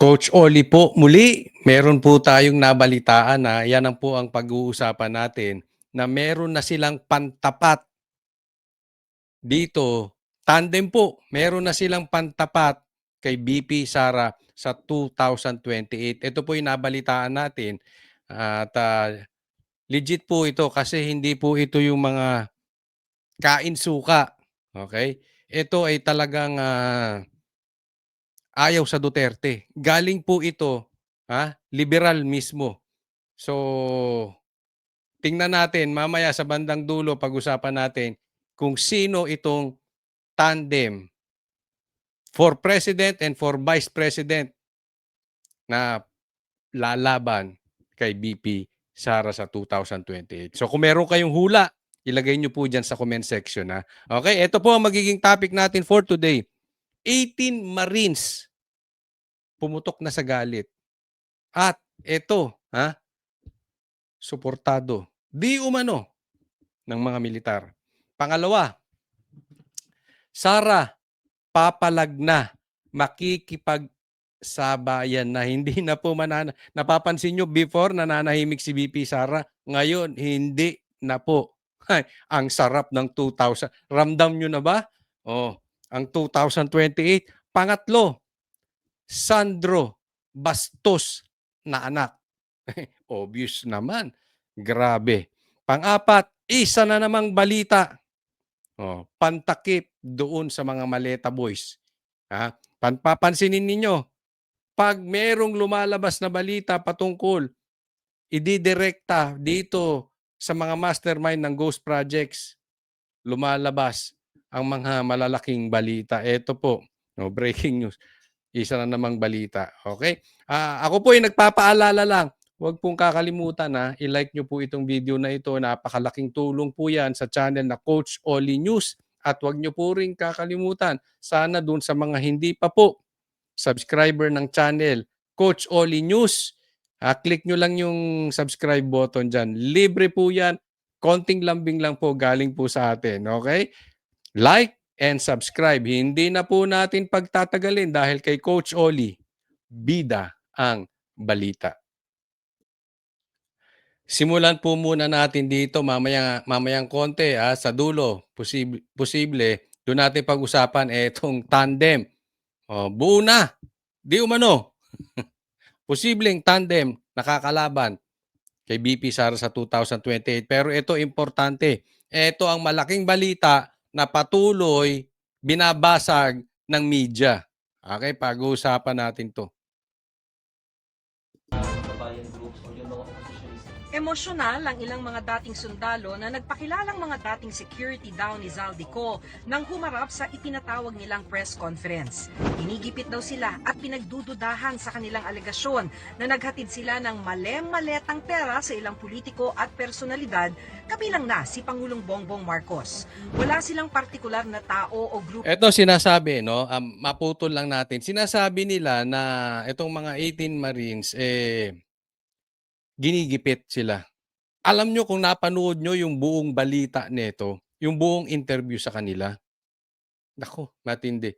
Coach Oli po, muli meron po tayong nabalitaan na yan ang po ang pag-uusapan natin na meron na silang pantapat dito. Tandem po, meron na silang pantapat kay BP Sara sa 2028. Ito po yung nabalitaan natin at legit po ito kasi hindi po ito yung mga kain suka. Okay? Ito ay talagang ayaw sa Duterte. Galing po ito, liberal mismo. So, tingnan natin mamaya sa bandang dulo pag-usapan natin kung sino itong tandem for president and for vice president na lalaban kay BP Sara sa 2028. So kung meron kayong hula, ilagay nyo po dyan sa comment section. Okay, ito po ang magiging topic natin for today. 18 Marines pumutok na sa galit. At ito, suportado di umano ng mga militar. Pangalawa, Sara, papalag na, makikipagsabayan na. Hindi na po napapansin nyo before nananahimik si BP Sara. Ngayon, hindi na po. Ay, ang sarap ng 2000. Ramdam nyo na ba? Oh, ang 2028. Pangatlo, Sandro Bastos na anak. Obvious naman. Grabe. Pang-apat, isa na namang balita. Pantakip doon sa mga maleta boys. Papansinin ninyo, pag merong lumalabas na balita patungkol, ididirekta dito sa mga mastermind ng ghost projects, lumalabas ang mga malalaking balita. Ito po, breaking news. Isa na namang balita. Okay? Ako po ay nagpapaalala lang. Huwag pong kakalimutan na i-like nyo po itong video na ito. Napakalaking tulong po yan sa channel na Coach Oli News. At huwag nyo po rin kakalimutan, sana dun sa mga hindi pa po subscriber ng channel Coach Oli News, click nyo lang yung subscribe button dyan. Libre po yan. Konting lambing lang po galing po sa atin. Okay? Like and subscribe. Hindi na po natin pagtatagalin dahil kay Coach Oli, bida ang balita. Simulan po muna natin dito mamayang konti sa dulo. Posible doon natin pag-usapan itong tandem. Buo na. Di umano. Posibleng tandem nakakalaban kay BP Sara sa 2028. Pero ito importante. Ito ang malaking balita na patuloy binabasag ng media. Okay, pag-uusapan natin to. Emosyonal ang ilang mga dating sundalo na nagpakilalang mga dating security daw ni Zaldico nang humarap sa itinatawag nilang press conference. Inigipit daw sila at pinagdududahan sa kanilang alegasyon na naghatid sila ng malem-maletang pera sa ilang politiko at personalidad, kabilang na si Pangulong Bongbong Marcos. Wala silang partikular na tao o grupo. Ito sinasabi, no? Maputol lang natin. Sinasabi nila na itong mga 18 Marines, ginigipit sila. Alam nyo kung napanood nyo yung buong balita nito, yung buong interview sa kanila, nako, matindi.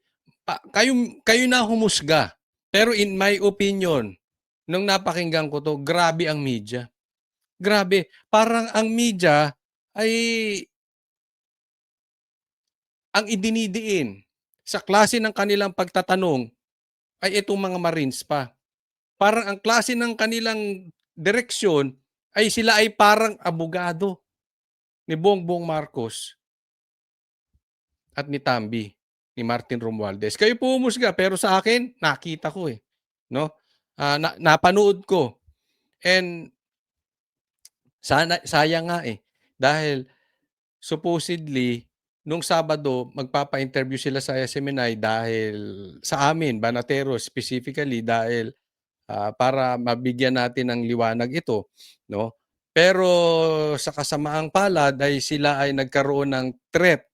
Kayo na humusga. Pero in my opinion, nung napakinggan ko to, grabe ang media. Grabe. Parang ang media ay ang idinidiin sa klase ng kanilang pagtatanong ay itong mga Marines pa. Parang ang klase ng kanilang direksyon ay sila ay parang abogado ni Bongbong Marcos at ni Tambi, ni Martin Romualdez. Kayo po humusga, pero sa akin, nakita ko no? Napanood ko. And sayang nga dahil supposedly, nung Sabado, magpapa-interview sila sa SMNI dahil sa amin, Banatero specifically, dahil para mabigyan natin ng liwanag ito, no? Pero sa kasamaang palad ay sila ay nagkaroon ng threat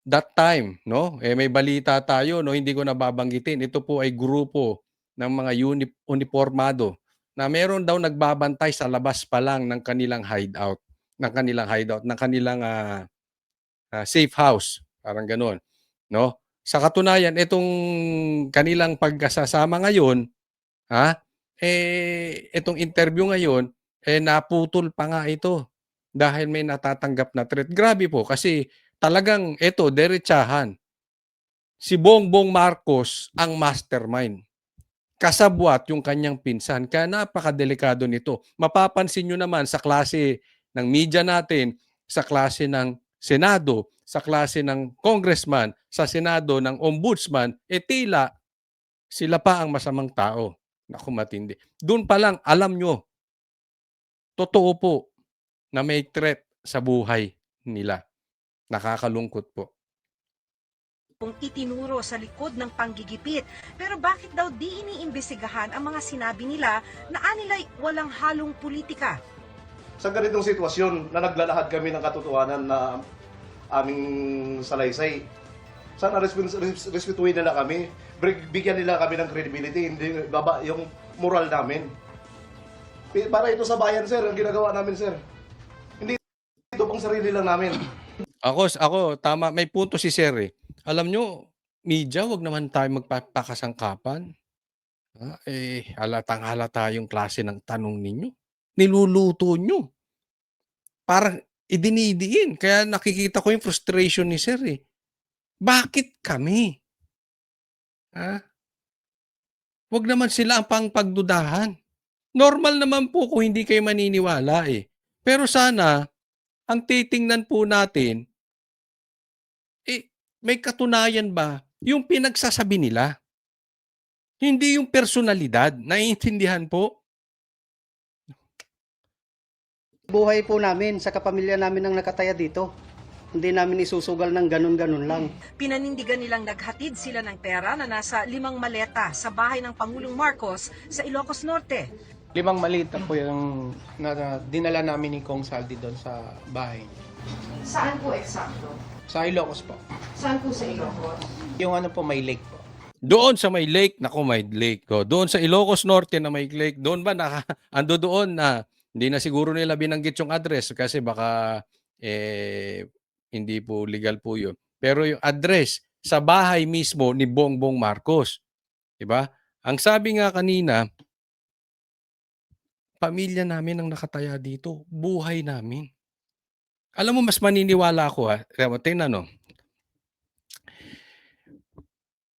that time, no? May balita tayo, no, hindi ko nababanggitin. Ito po ay grupo ng mga uniformado na meron daw nagbabantay sa labas pa lang ng kanilang hideout, ng kanilang safe house, parang ganoon, no? Sa katunayan, itong kanilang pagkasasama ngayon, itong interview ngayon, naputol pa nga ito dahil may natatanggap na threat. Grabe po kasi talagang ito, derechahan. Si Bongbong Marcos ang mastermind. Kasabwat yung kanyang pinsan. Kaya napakadelikado nito. Mapapansin nyo naman sa klase ng media natin, sa klase ng Senado, sa klase ng congressman, sa Senado ng ombudsman, tila sila pa ang masamang tao. Naku, matindi. Doon pa lang, alam nyo, totoo po na may threat sa buhay nila. Nakakalungkot po. Kung itinuro sa likod ng panggigipit. Pero bakit daw di iniimbestigahan ang mga sinabi nila na anilay walang halong politika? Sa ganitong sitwasyon na naglalahad kami ng katotohanan na aming salaysay, sana respetuhin nila kami, bigyan nila kami ng credibility, hindi baba yung moral namin. Para ito sa bayan, sir, ang ginagawa namin, sir. Hindi ito pang sarili lang namin. Ako, tama, may punto si Sir eh. Alam nyo, media, wag naman tayo magpapakasangkapan. Halatang halata yung klase ng tanong ninyo. Niluluto nyo. Parang idinidiin. Kaya nakikita ko yung frustration ni Sir eh. Bakit kami? Wag naman sila ang pagdudahan. Normal naman po kung hindi kayo maniniwala eh. Pero sana, ang titingnan po natin, may katunayan ba yung pinagsasabi nila? Hindi yung personalidad. Naiintindihan po? Buhay po namin sa kapamilya namin ang nakataya dito. Hindi namin isusugal ng ganun-ganun lang. Pinanindigan nilang naghatid sila ng pera na nasa 5 maleta sa bahay ng Pangulong Marcos sa Ilocos Norte. 5 malita po yung na dinala namin ni Kong Saldi doon sa bahay. Saan po eksakto? Sa Ilocos po. Saan po sa Ilocos? Yung ano po, may lake po. Doon sa may lake, naku may lake. Doon sa Ilocos Norte na may lake, doon ba ando doon na hindi na siguro nila binanggit yung address kasi baka hindi po legal po yun. Pero yung address sa bahay mismo ni Bongbong Marcos. Diba? Ang sabi nga kanina, pamilya namin ang nakataya dito. Buhay namin. Alam mo, mas maniniwala ako ha. Tingnan no.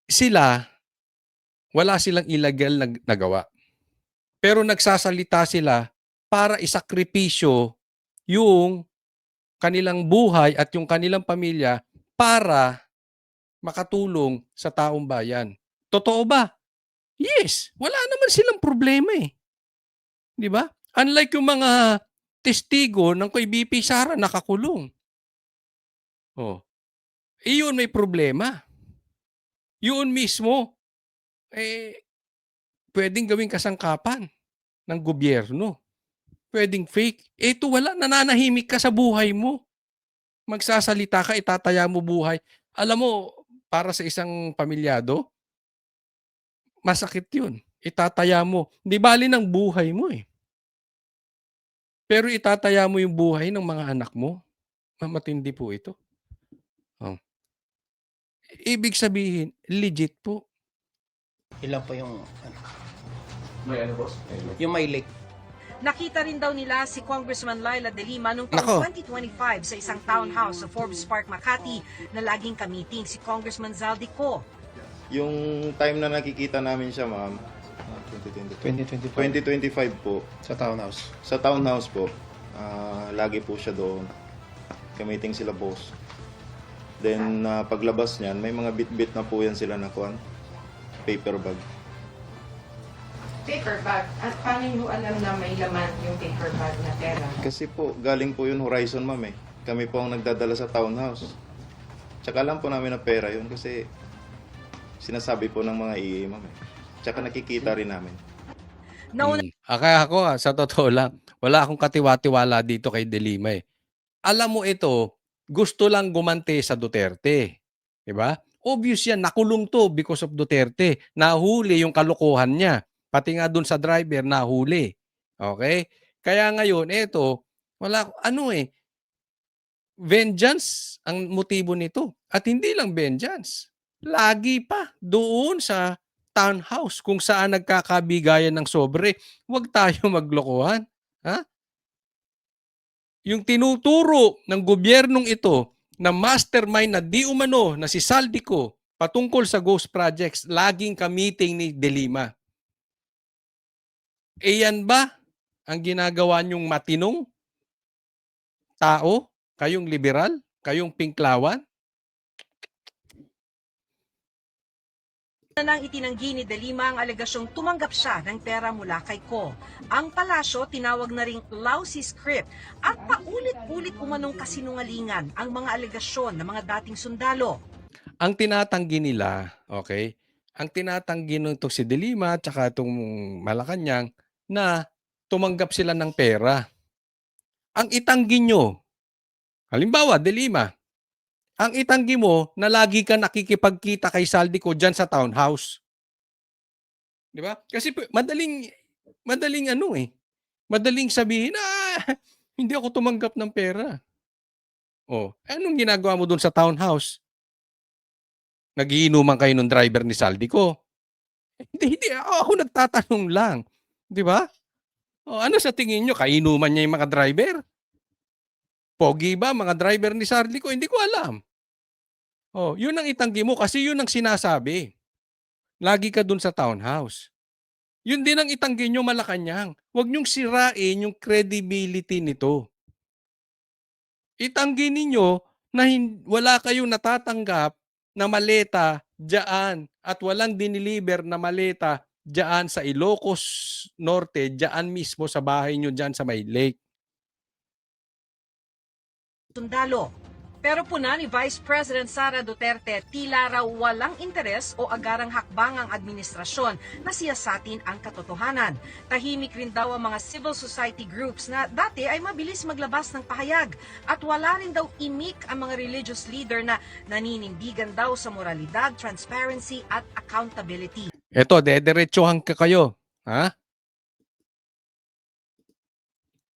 Sila, wala silang illegal na nagawa. Pero nagsasalita sila para isakripisyo yung kanilang buhay at yung kanilang pamilya para makatulong sa taong bayan. Totoo ba? Yes. Wala naman silang problema eh. Di ba? Unlike yung mga testigo ng kay BP Sara nakakulong. Iyon may problema. Yun mismo, pwedeng gawing kasangkapan ng gobyerno. Pwedeng fake. Ito wala, nananahimik ka sa buhay mo. Magsasalita ka, itataya mo buhay. Alam mo, para sa isang pamilyado, masakit yun. Itataya mo. Di bali ng buhay mo eh. Pero itataya mo yung buhay ng mga anak mo. Matindi po ito. Ibig sabihin, legit po. Ilan po yung ano, May ano, boss? yung may lake. Nakita rin daw nila si Congressman Laila De Lima noong Nako. taong 2025 sa isang townhouse sa Forbes Park, Makati na laging kamiting si Congressman Zaldico. Yung time na nakikita namin siya, ma'am, 2025 2025 po, sa townhouse. sa townhouse po, lagi po siya doon. Kamiting sila boss. Then, paglabas niyan, may mga bit-bit na po yan sila na kuwan, paper bag. Paper bag. At paano nyo alam na may laman yung paper bag na pera? Kasi po, galing po yun Horizon, ma'am eh. Kami po ang nagdadala sa townhouse. Tsaka lang po namin na pera yun kasi sinasabi po ng mga EA, ma'am eh. Tsaka nakikita rin namin. Nauna Kaya ako, sa totoo lang, wala akong katiwa-tiwala dito kay De Lima eh. Alam mo ito, gusto lang gumante sa Duterte. Diba? Obvious yan, nakulong to because of Duterte. Nahuli yung kalokohan niya. Pati nga dun sa driver, nahuli. Okay? Kaya ngayon, ito, wala, vengeance ang motibo nito. At hindi lang vengeance. Lagi pa doon sa townhouse kung saan nagkakabigayan ng sobre. Huwag tayo maglokohan. Ha? Yung tinuturo ng gobyernong ito na mastermind na di umano na si Saldico patungkol sa ghost projects, laging ka-meeting ni De Lima. E yan ba ang ginagawa niyong matinong tao? Kayong liberal? Kayong pinklawan? Nang itinanggi ni De Lima ang alegasyong tumanggap siya ng pera mula kay Ko. Ang palasyo tinawag na ring lousy script at paulit-ulit umanong kasinungalingan ang mga alegasyon ng mga dating sundalo. Ang tinatanggi nila, okay, ang tinatanggi nito si De Lima at saka itong Malacanang na tumanggap sila ng pera. Ang itanggi nyo, halimbawa, De Lima, ang itanggi mo na lagi ka nakikipagkita kay Saldico dyan sa townhouse. Di ba? Kasi madaling ano eh, madaling sabihin, hindi ako tumanggap ng pera. Oh, anong ginagawa mo doon sa townhouse? Nagiinuman kayo ng driver ni Saldico. Hindi. Ako nagtatanong lang. Di ba? O, ano sa tingin nyo? Kainuman niya yung mga driver? Pogi ba mga driver ni Saldico? Hindi ko alam. Oh, yun ang itanggi mo kasi yun ang sinasabi. Lagi ka dun sa townhouse. Yun din ang itanggi nyo, Malacanang. Huwag nyong sirain yung credibility nito. Itanggi ninyo na wala kayong natatanggap na maleta dyan at walang diniliber na maleta dyan sa Ilocos Norte, dyan mismo sa bahay nyo dyan sa may lake. Sundalo. Pero puna ni Vice President Sara Duterte, tila raw walang interes o agarang hakbang ang administrasyon na siyasatin ang katotohanan. Tahimik rin daw ang mga civil society groups na dati ay mabilis maglabas ng pahayag at wala rin daw imik ang mga religious leader na naninindigan daw sa moralidad, transparency at accountability. Eto, dederechohan ka kayo. Ha?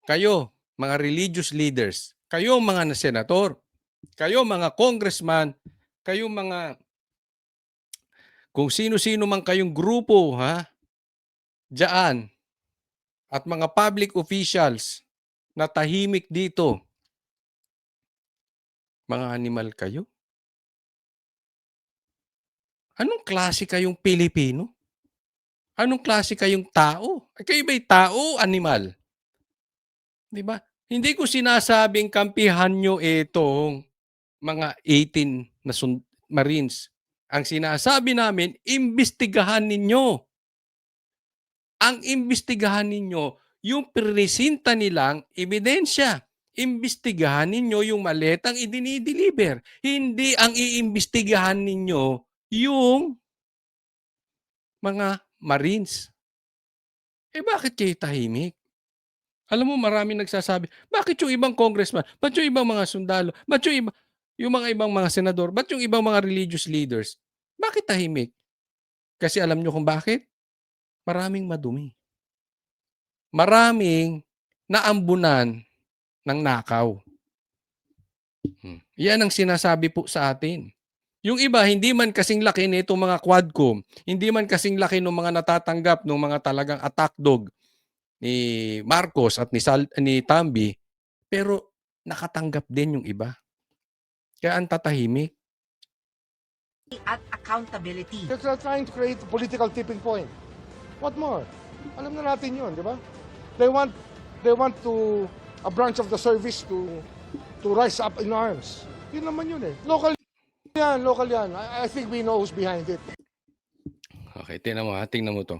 Kayo, mga religious leaders, kayo mga senator, kayo mga congressman, kayo mga kung sino-sino man kayong grupo, ha? Diyan at mga public officials na tahimik dito. Mga animal kayo? Anong klase kayong Pilipino? Anong klase kayong tao? Kayo ba'y tao, animal? 'Di ba? Hindi ko sinasabing kampihan nyo itong mga 18 na Marines. Ang sinasabi namin, imbestigahan ninyo. Ang imbestigahan ninyo, yung presenta nilang ebidensya. Imbestigahan ninyo yung maletang idinideliver. Hindi ang iimbestigahan ninyo yung mga Marines. Bakit kayo tahimik? Alam mo, maraming nagsasabi, bakit yung ibang congressman, ba't yung ibang mga sundalo, ba't yung mga ibang mga senador, ba't yung ibang mga religious leaders, bakit tahimik? Kasi alam nyo kung bakit? Maraming madumi. Maraming naambunan ng nakaw. Yan ang sinasabi po sa atin. Yung iba, hindi man kasing laki nitong mga quadcom, hindi man kasing laki ng mga natatanggap ng mga talagang attack dog ni Marcos at ni Tambi, pero nakatanggap din yung iba. Kaya ang tatahimik. At accountability. They're trying to create a political tipping point. What more? Alam na natin yun, di ba? They want to a branch of the service to rise up in arms. Yun naman yun eh. Local yan. I think we know who's behind it. Okay, tingnan mo to.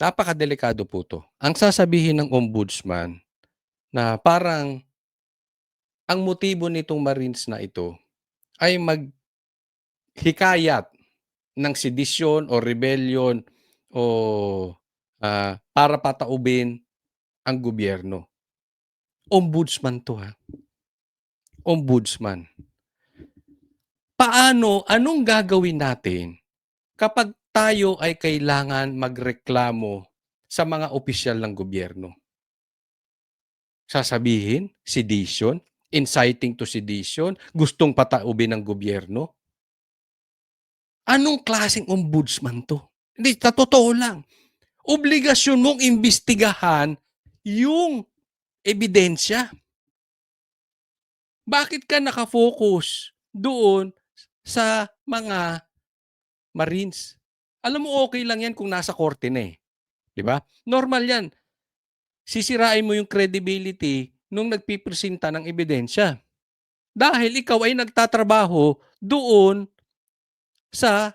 Napakadelikado po to. Ang sasabihin ng ombudsman na parang ang motibo nitong Marines na ito ay maghikayat ng sedisyon o rebellion o para pataubin ang gobyerno. Ombudsman to, ha? Ombudsman. Anong gagawin natin kapag tayo ay kailangan magreklamo sa mga opisyal ng gobyerno? Sasabihin, sedition, inciting to sedition, gustong pataubin ng gobyerno? Anong klaseng ombudsman 'to? Hindi, sa totoo lang. Obligasyon mong imbestigahan yung ebidensya. Bakit ka naka-focus doon sa mga Marines? Alam mo, okay lang yan kung nasa korte na, eh, 'di ba? Normal yan. Sisirain mo yung credibility nung nagpipresenta ng ebidensya. Dahil ikaw ay nagtatrabaho doon sa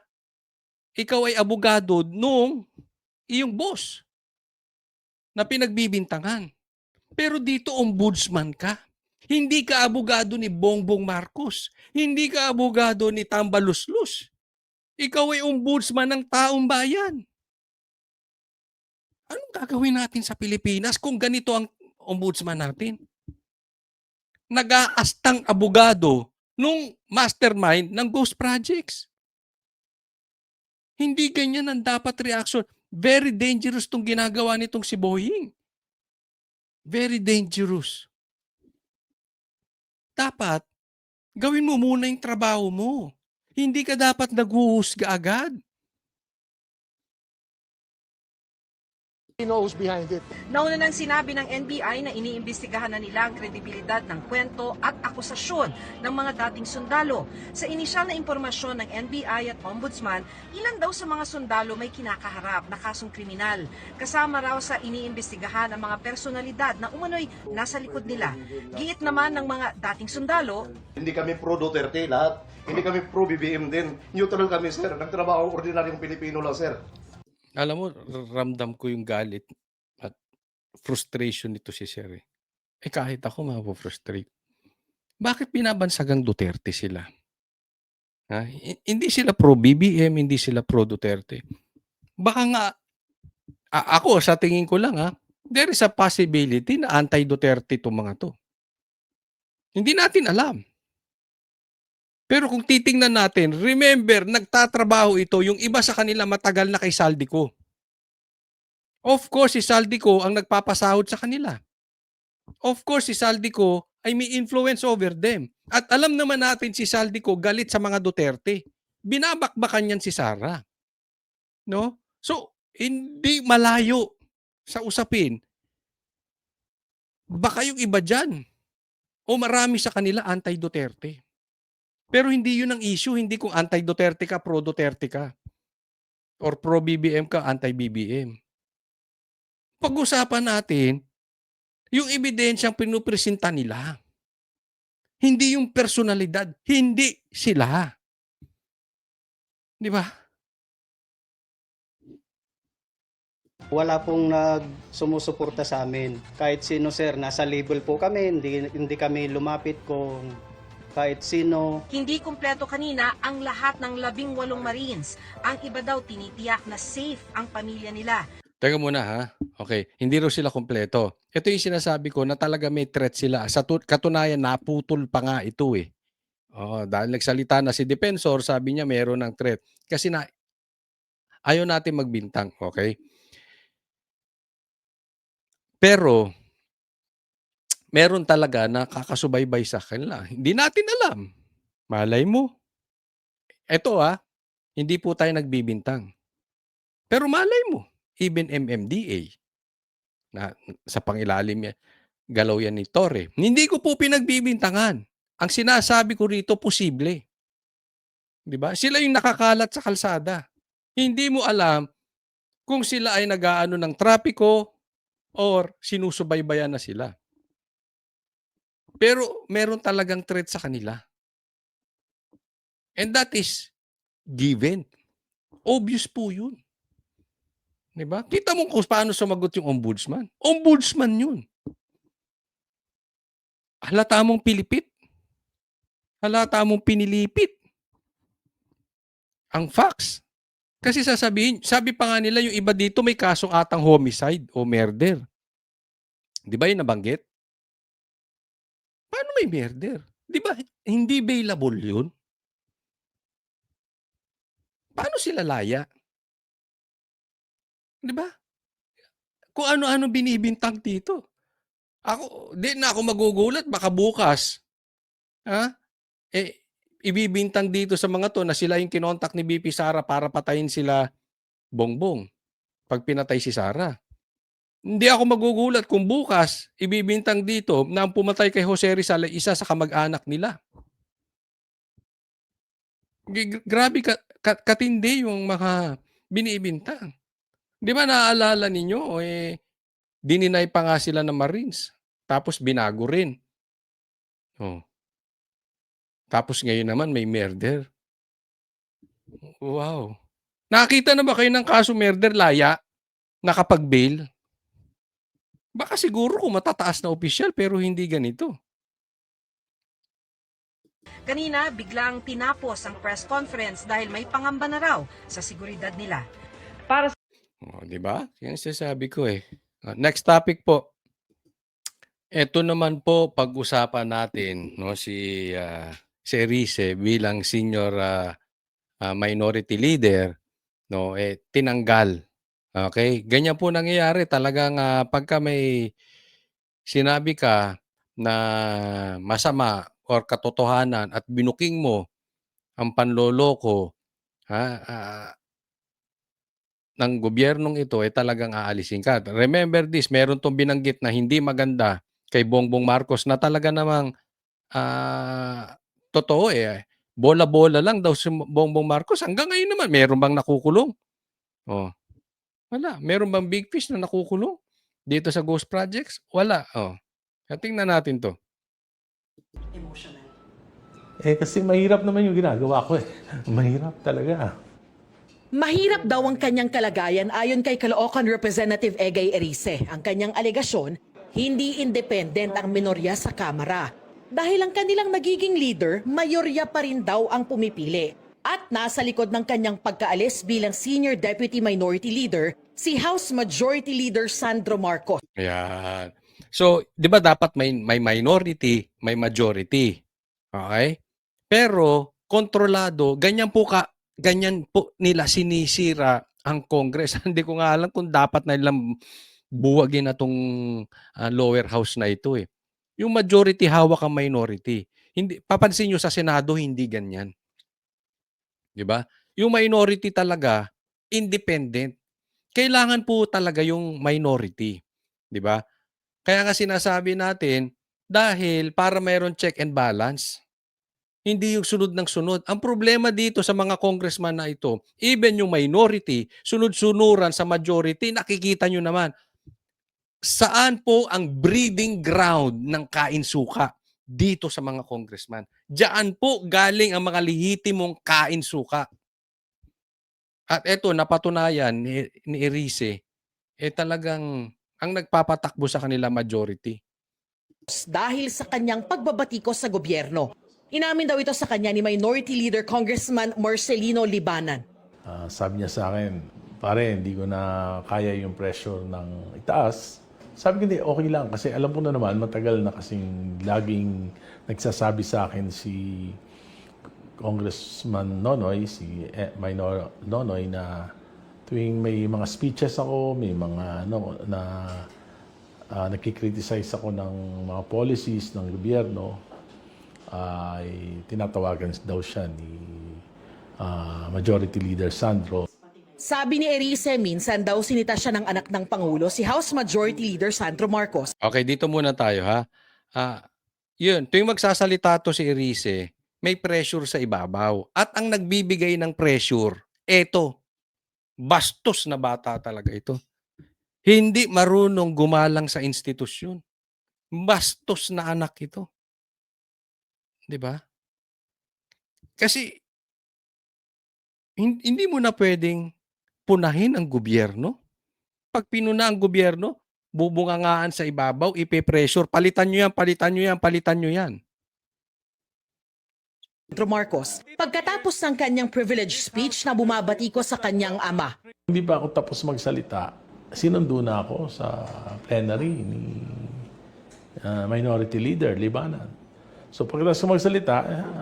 ikaw ay abogado nung iyong boss na pinagbibintangan. Pero dito ombudsman ka. Hindi ka abogado ni Bongbong Marcos. Hindi ka abogado ni Tambaluslos. Ikaw ay ombudsman ng taong bayan. Anong gagawin natin sa Pilipinas kung ganito ang ombudsman natin? Nag-aastang abogado nung mastermind ng ghost projects. Hindi ganyan ang dapat reaction. Very dangerous tong ginagawa nitong si Boying. Very dangerous. Dapat, gawin mo muna yung trabaho mo. Hindi ka dapat naghuhusga agad. He knows behind it. Nauna nang sinabi ng NBI na iniimbestigahan na nila ang kredibilidad ng kwento at akusasyon ng mga dating sundalo. Sa inisyal na impormasyon ng NBI at Ombudsman, ilan daw sa mga sundalo may kinakaharap na kasong kriminal. Kasama raw sa iniimbestigahan ang mga personalidad na umano'y nasa likod nila. Giit naman ng mga dating sundalo, Hindi kami pro Duterte lahat. Hindi kami pro BBM din. Neutral kami, sir. Nagtrabaho ang ordinaryong Pilipino lang, sir. Alam mo, ramdam ko yung galit at frustration nito si Sir. Kahit ako mapo-frustrate. Bakit binabansagang Duterte sila? Ha? Hindi sila pro BBM, hindi sila pro Duterte. Baka nga, ako sa tingin ko lang, there is a possibility na anti-Duterte itong mga to. Hindi natin alam. Pero kung titingnan natin, remember, nagtatrabaho ito, yung iba sa kanila matagal na kay Saldico. Of course, si Saldico ang nagpapasahod sa kanila. Of course, si Saldico ay may influence over them. At alam naman natin si Saldico galit sa mga Duterte. Binabakbakan niyan si Sara. No? So, hindi malayo sa usapin. Baka yung iba dyan o marami sa kanila anti-Duterte. Pero hindi yun ang issue, hindi kung anti-Duterte ka, pro-Duterte ka. Or pro-BBM ka, anti-BBM. Pag-usapan natin, yung ebidensyang pinupresenta nila. Hindi yung personalidad, hindi sila. Di ba? Wala pong sumusuporta sa amin. Kahit sino, sir, nasa label po kami, hindi kami lumapit kung kahit sino. hindi kumpleto kanina ang lahat ng 18 Marines. Ang iba daw tinitiyak na safe ang pamilya nila. Teka muna ha. Okay, hindi raw sila kompleto. Ito yung sinasabi ko na talaga may threat sila. Sa katunayan, naputol pa nga ito eh. Dahil nagsalita na si Defensor, sabi niya meron ng threat. Kasi ayaw natin magbintang, okay? Pero, meron talaga na kakasubaybay sa kanila. Hindi natin alam. Malay mo. Ito hindi po tayo nagbibintang. Pero malay mo, even MMDA, na sa pangilalim galaw yan ni Torre. Hindi ko po pinagbibintangan. Ang sinasabi ko rito, posible. Di ba? Sila yung nakakalat sa kalsada. Hindi mo alam kung sila ay nag-aano ng trapiko or sinusubaybayan na sila. Pero meron talagang threat sa kanila. And that is given. Obvious po yun. Diba? Kita mo kung paano sumagot yung ombudsman. Ombudsman yun. Halata mong pilipit. Halata mong pinilipit. Ang facts. Kasi sasabihin, sabi pa nga nila yung iba dito may kasong atang homicide o murder. Di ba yun nabanggit? Paano may murder? Di ba hindi bailable yun? Paano sila laya? Di ba? Kung ano-ano binibintang dito. Di na ako magugulat, baka bukas. ibibintang dito sa mga to na sila yung kinontak ni BP Sara para patayin sila Bongbong pag pinatay si Sara. Hindi ako magugulat kung bukas ibibintang dito na ang pumatay kay Jose Rizal ay isa sa kamag-anak nila. Grabe katindi yung mga binibintang. Di ba naaalala ninyo, dininay pa nga sila ng Marines. Tapos binago rin. Oh. Tapos ngayon naman may murder. Wow. Nakakita na ba kayo ng kaso murder laya? Nakapag-bail? Baka siguro kung matataas na opisyal pero hindi ganito. Kanina, biglang tinapos ang press conference dahil may pangamba na raw sa seguridad nila. Di ba? Yan sasabi ko eh. Next topic po. Ito naman po pag-usapan natin no si Erice bilang senior minority leader no tinanggal. Okay? Ganyan po nangyayari talagang pagka may sinabi ka na masama or katotohanan at binuking mo ang panloloko ng gobyernong ito talagang aalisin ka. Remember this, meron tong binanggit na hindi maganda kay Bongbong Marcos na talaga namang totoo bola-bola lang daw si Bongbong Marcos. Hanggang ngayon naman, meron bang nakukulong? Oh. Wala. Meron bang big fish na nakukulong? Dito sa Ghost Projects? Wala. Oh. Tingnan natin to. Kasi mahirap naman yung ginagawa ko eh. Mahirap talaga. Mahirap daw ang kanyang kalagayan ayon kay Caloocan Representative Egay Erice. Ang kanyang alegasyon, hindi independent ang minorya sa Kamara. Dahil ang kanilang nagiging leader, mayorya pa rin daw ang pumipili. At nasa likod ng kanyang pagkaalis bilang Senior Deputy Minority Leader, si House Majority Leader Sandro Marcos. Ayan. So, di ba dapat may minority, may majority. Okay? Pero, kontrolado, ganyan po nila sinisira ang Congress. Hindi ko nga alam kung dapat na nilang buwagin na itong lower house na ito eh. Yung majority hawak ang minority. Hindi, papansin nyo sa Senado, hindi ganyan. Di ba? Yung minority talaga, independent. Kailangan po talaga yung minority. Di ba? Kaya nga sinasabi natin, dahil para mayroon check and balance, hindi yung sunod ng sunod. Ang problema dito sa mga congressman na ito, even yung minority, sunod-sunuran sa majority, nakikita nyo naman, saan po ang breeding ground ng kain-suka? Dito sa mga congressman. Diyan po galing ang mga lehitimong kain-suka. At eto, napatunayan ni Erice, talagang ang nagpapatakbo sa kanila majority. Dahil sa kanyang pagbabatikos sa gobyerno. Inamin daw ito sa kanya ni Minority Leader Congressman Marcelino Libanan. Sabi niya sa akin, pare, hindi ko na kaya yung pressure ng itaas. Sabi ko, hindi, okay lang. Kasi alam ko na naman, matagal na kasing laging nagsasabi sa akin si Congressman Nonoy, si Minor Nonoy, na tuwing may mga speeches ako, may mga nakikriticize ako ng mga policies ng gobyerno, ay tinatawagan daw siya ni Majority Leader Sandro. Sabi ni Erice, minsan daw sinita siya ng anak ng Pangulo, si House Majority Leader Sandro Marcos. Okay, dito muna tayo ha. Yun, tuwing magsasalita to si Erice, may pressure sa ibabaw. At ang nagbibigay ng pressure, eto, bastos na bata talaga ito. Hindi marunong gumalang sa institusyon. Bastos na anak ito. 'Di ba? Kasi hindi mo na pwedeng punahin ang gobyerno. Pag pinuna ang gobyerno, bubungangaan sa ibabaw, ipe-pressure, palitan nyo yan, palitan nyo yan, palitan nyo yan. Sandro Marcos, pagkatapos ng kanyang privilege speech na bumabati ko sa kanyang ama. Hindi pa ako tapos magsalita, sinundo na ako sa plenary ni Minority Leader Libanan. So pagkatapos ko magsalita,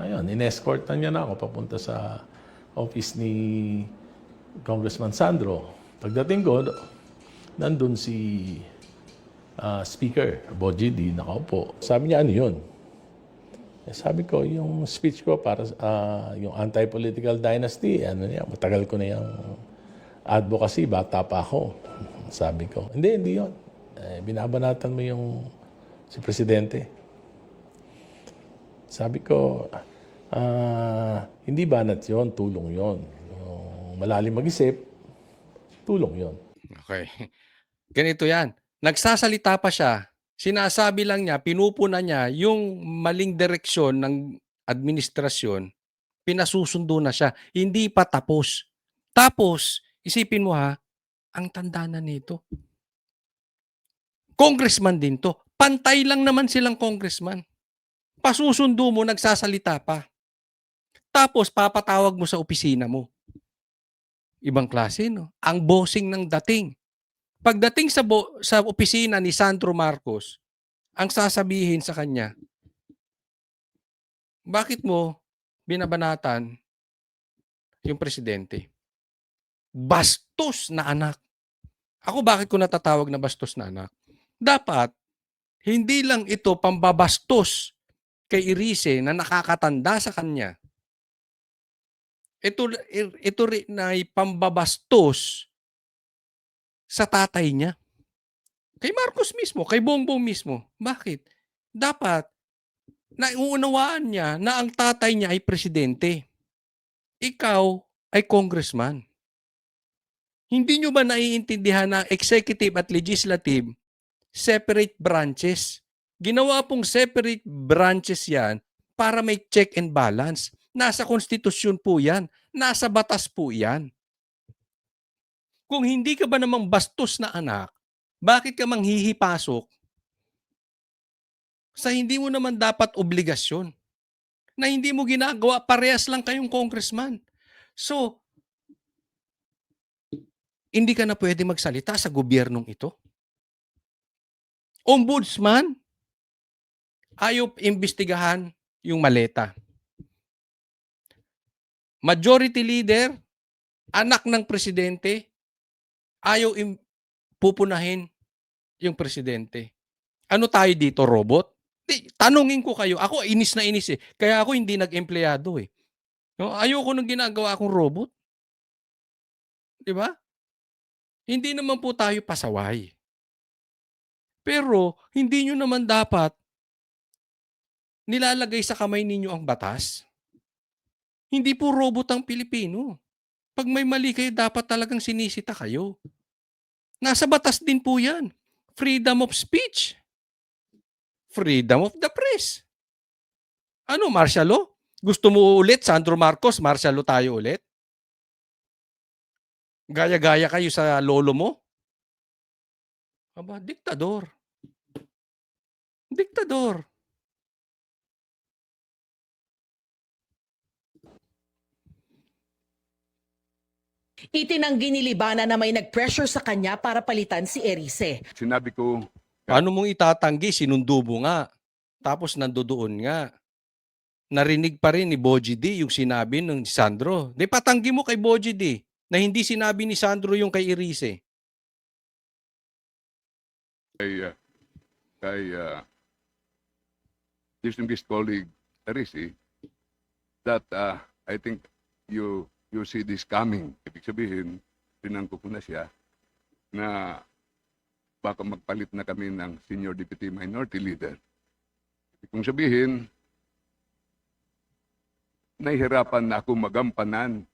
ayun, in-escort na niya na ako papunta sa office ni Congressman Sandro. Pagdating ko, nandun si Speaker Boji, di nakaupo. Sabi niya, ano yun? Sabi ko, yung speech ko para yung anti-political dynasty, ano niya, matagal ko na yung advocacy, bata pa ako. Sabi ko, hindi yun. Binabanatan mo yung si Presidente. Sabi ko, hindi banat yun, tulong yun. Yung malalim mag-isip, tulong yun. Okay. Ganito yan. Nagsasalita pa siya. Sinasabi lang niya, pinupuna niya yung maling direksyon ng administrasyon, pinasusundo na siya. Hindi pa tapos. Tapos, isipin mo ha, ang tanda na nito. Congressman din to. Pantay lang naman silang congressman. Pasusundo mo, nagsasalita pa. Tapos, papatawag mo sa opisina mo. Ibang klase, no? Ang bossing ng dating. Pagdating sa opisina ni Sandro Marcos, ang sasabihin sa kanya, bakit mo binabanatan yung presidente? Bastos na anak. Ako bakit ko natatawag na bastos na anak? Dapat, hindi lang ito pambabastos kay Erice na nakakatanda sa kanya. Ito rin ay pambabastos sa tatay niya. Kay Marcos mismo, kay Bongbong mismo. Bakit? Dapat, naiunawaan niya na ang tatay niya ay presidente. Ikaw ay congressman. Hindi nyo ba naiintindihan na executive at legislative separate branches? Ginawa pong separate branches yan para may check and balance. Nasa konstitusyon po yan. Nasa batas po yan. Kung hindi ka ba namang bastos na anak, bakit ka manghihipasok sa hindi mo naman dapat obligasyon na hindi mo ginagawa, parehas lang kayong congressman. So, hindi ka na pwede magsalita sa gobyernong ito. Ombudsman, ayaw imbestigahan yung maleta. Majority leader, anak ng presidente, ayaw pupunahin yung presidente. Ano tayo dito, robot? Tanungin ko kayo. Ako, inis na inis eh. Kaya ako hindi nag-empleyado eh. No? Ayoko nung ginagawa akong robot. Di ba? Hindi naman po tayo pasaway. Pero, hindi nyo naman dapat nilalagay sa kamay ninyo ang batas. Hindi po robot ang Pilipino. Pag may mali kayo, dapat talagang sinisita kayo. Nasa batas din po yan. Freedom of speech. Freedom of the press. Ano, martial law? Gusto mo ulit, Sandro Marcos, martial law tayo ulit? Gaya-gaya kayo sa lolo mo? Aba, diktador. Diktador. Itinanggi ni Libana na may nag-pressure sa kanya para palitan si Erice. Sinabi ko, Paano mong itatanggi? Sinundo mo nga. Tapos nandoon nga. Narinig pa rin ni Boji D yung sinabi ng Sandro. Di patanggi mo kay Boji D na hindi sinabi ni Sandro yung kay Erice. kay distinguished colleague Teresi, that I think you see this coming. Ibig sabihin, tinangko ko na siya na baka magpalit na kami ng Senior Deputy Minority Leader. Ibig kong sabihin, nahihirapan na ako magampanan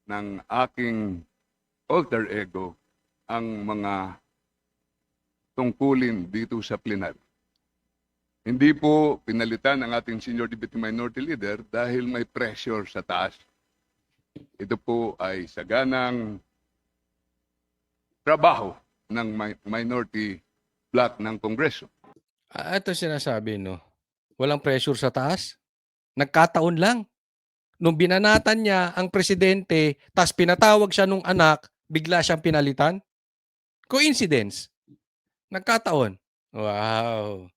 ng aking alter ego ang mga tungkulin dito sa plenary. Hindi po pinalitan ang ating Senior Deputy Minority Leader dahil may pressure sa taas. Ito po ay saganang trabaho ng minority bloc ng Kongreso. Ito sinasabi, no? Walang pressure sa taas. Nagkataon lang. Nung binanatan niya ang presidente, tas pinatawag siya nung anak, bigla siyang pinalitan. Coincidence. Nagkataon. Wow.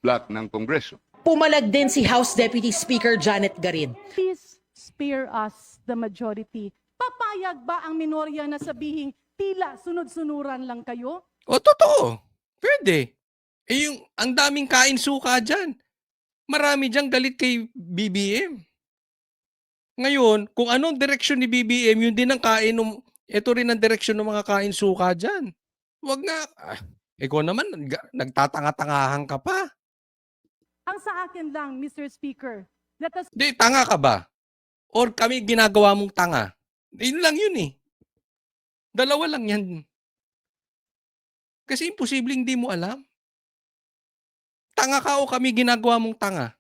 Bloc ng Kongreso. Pumalag din si House Deputy Speaker Janet Garin. Please spare us the majority. Papayag ba ang minorya na sabihing tila sunod-sunuran lang kayo? O, totoo. Pwede. Eh, ang daming kain suka dyan. Marami diyang galit kay BBM. Ngayon, kung anong direksyon ni BBM, yun din ang kain ito rin ang direksyon ng mga kain suka dyan. Wag nga. Ikaw naman, nagtatanga-tangahan ka pa. Ang sa akin lang, Mr. Speaker, let us Di, tanga ka ba? Or kami ginagawa mong tanga? Yun lang yun eh. Dalawa lang yan. Kasi imposibleng hindi mo alam. Tanga ka o kami ginagawa mong tanga?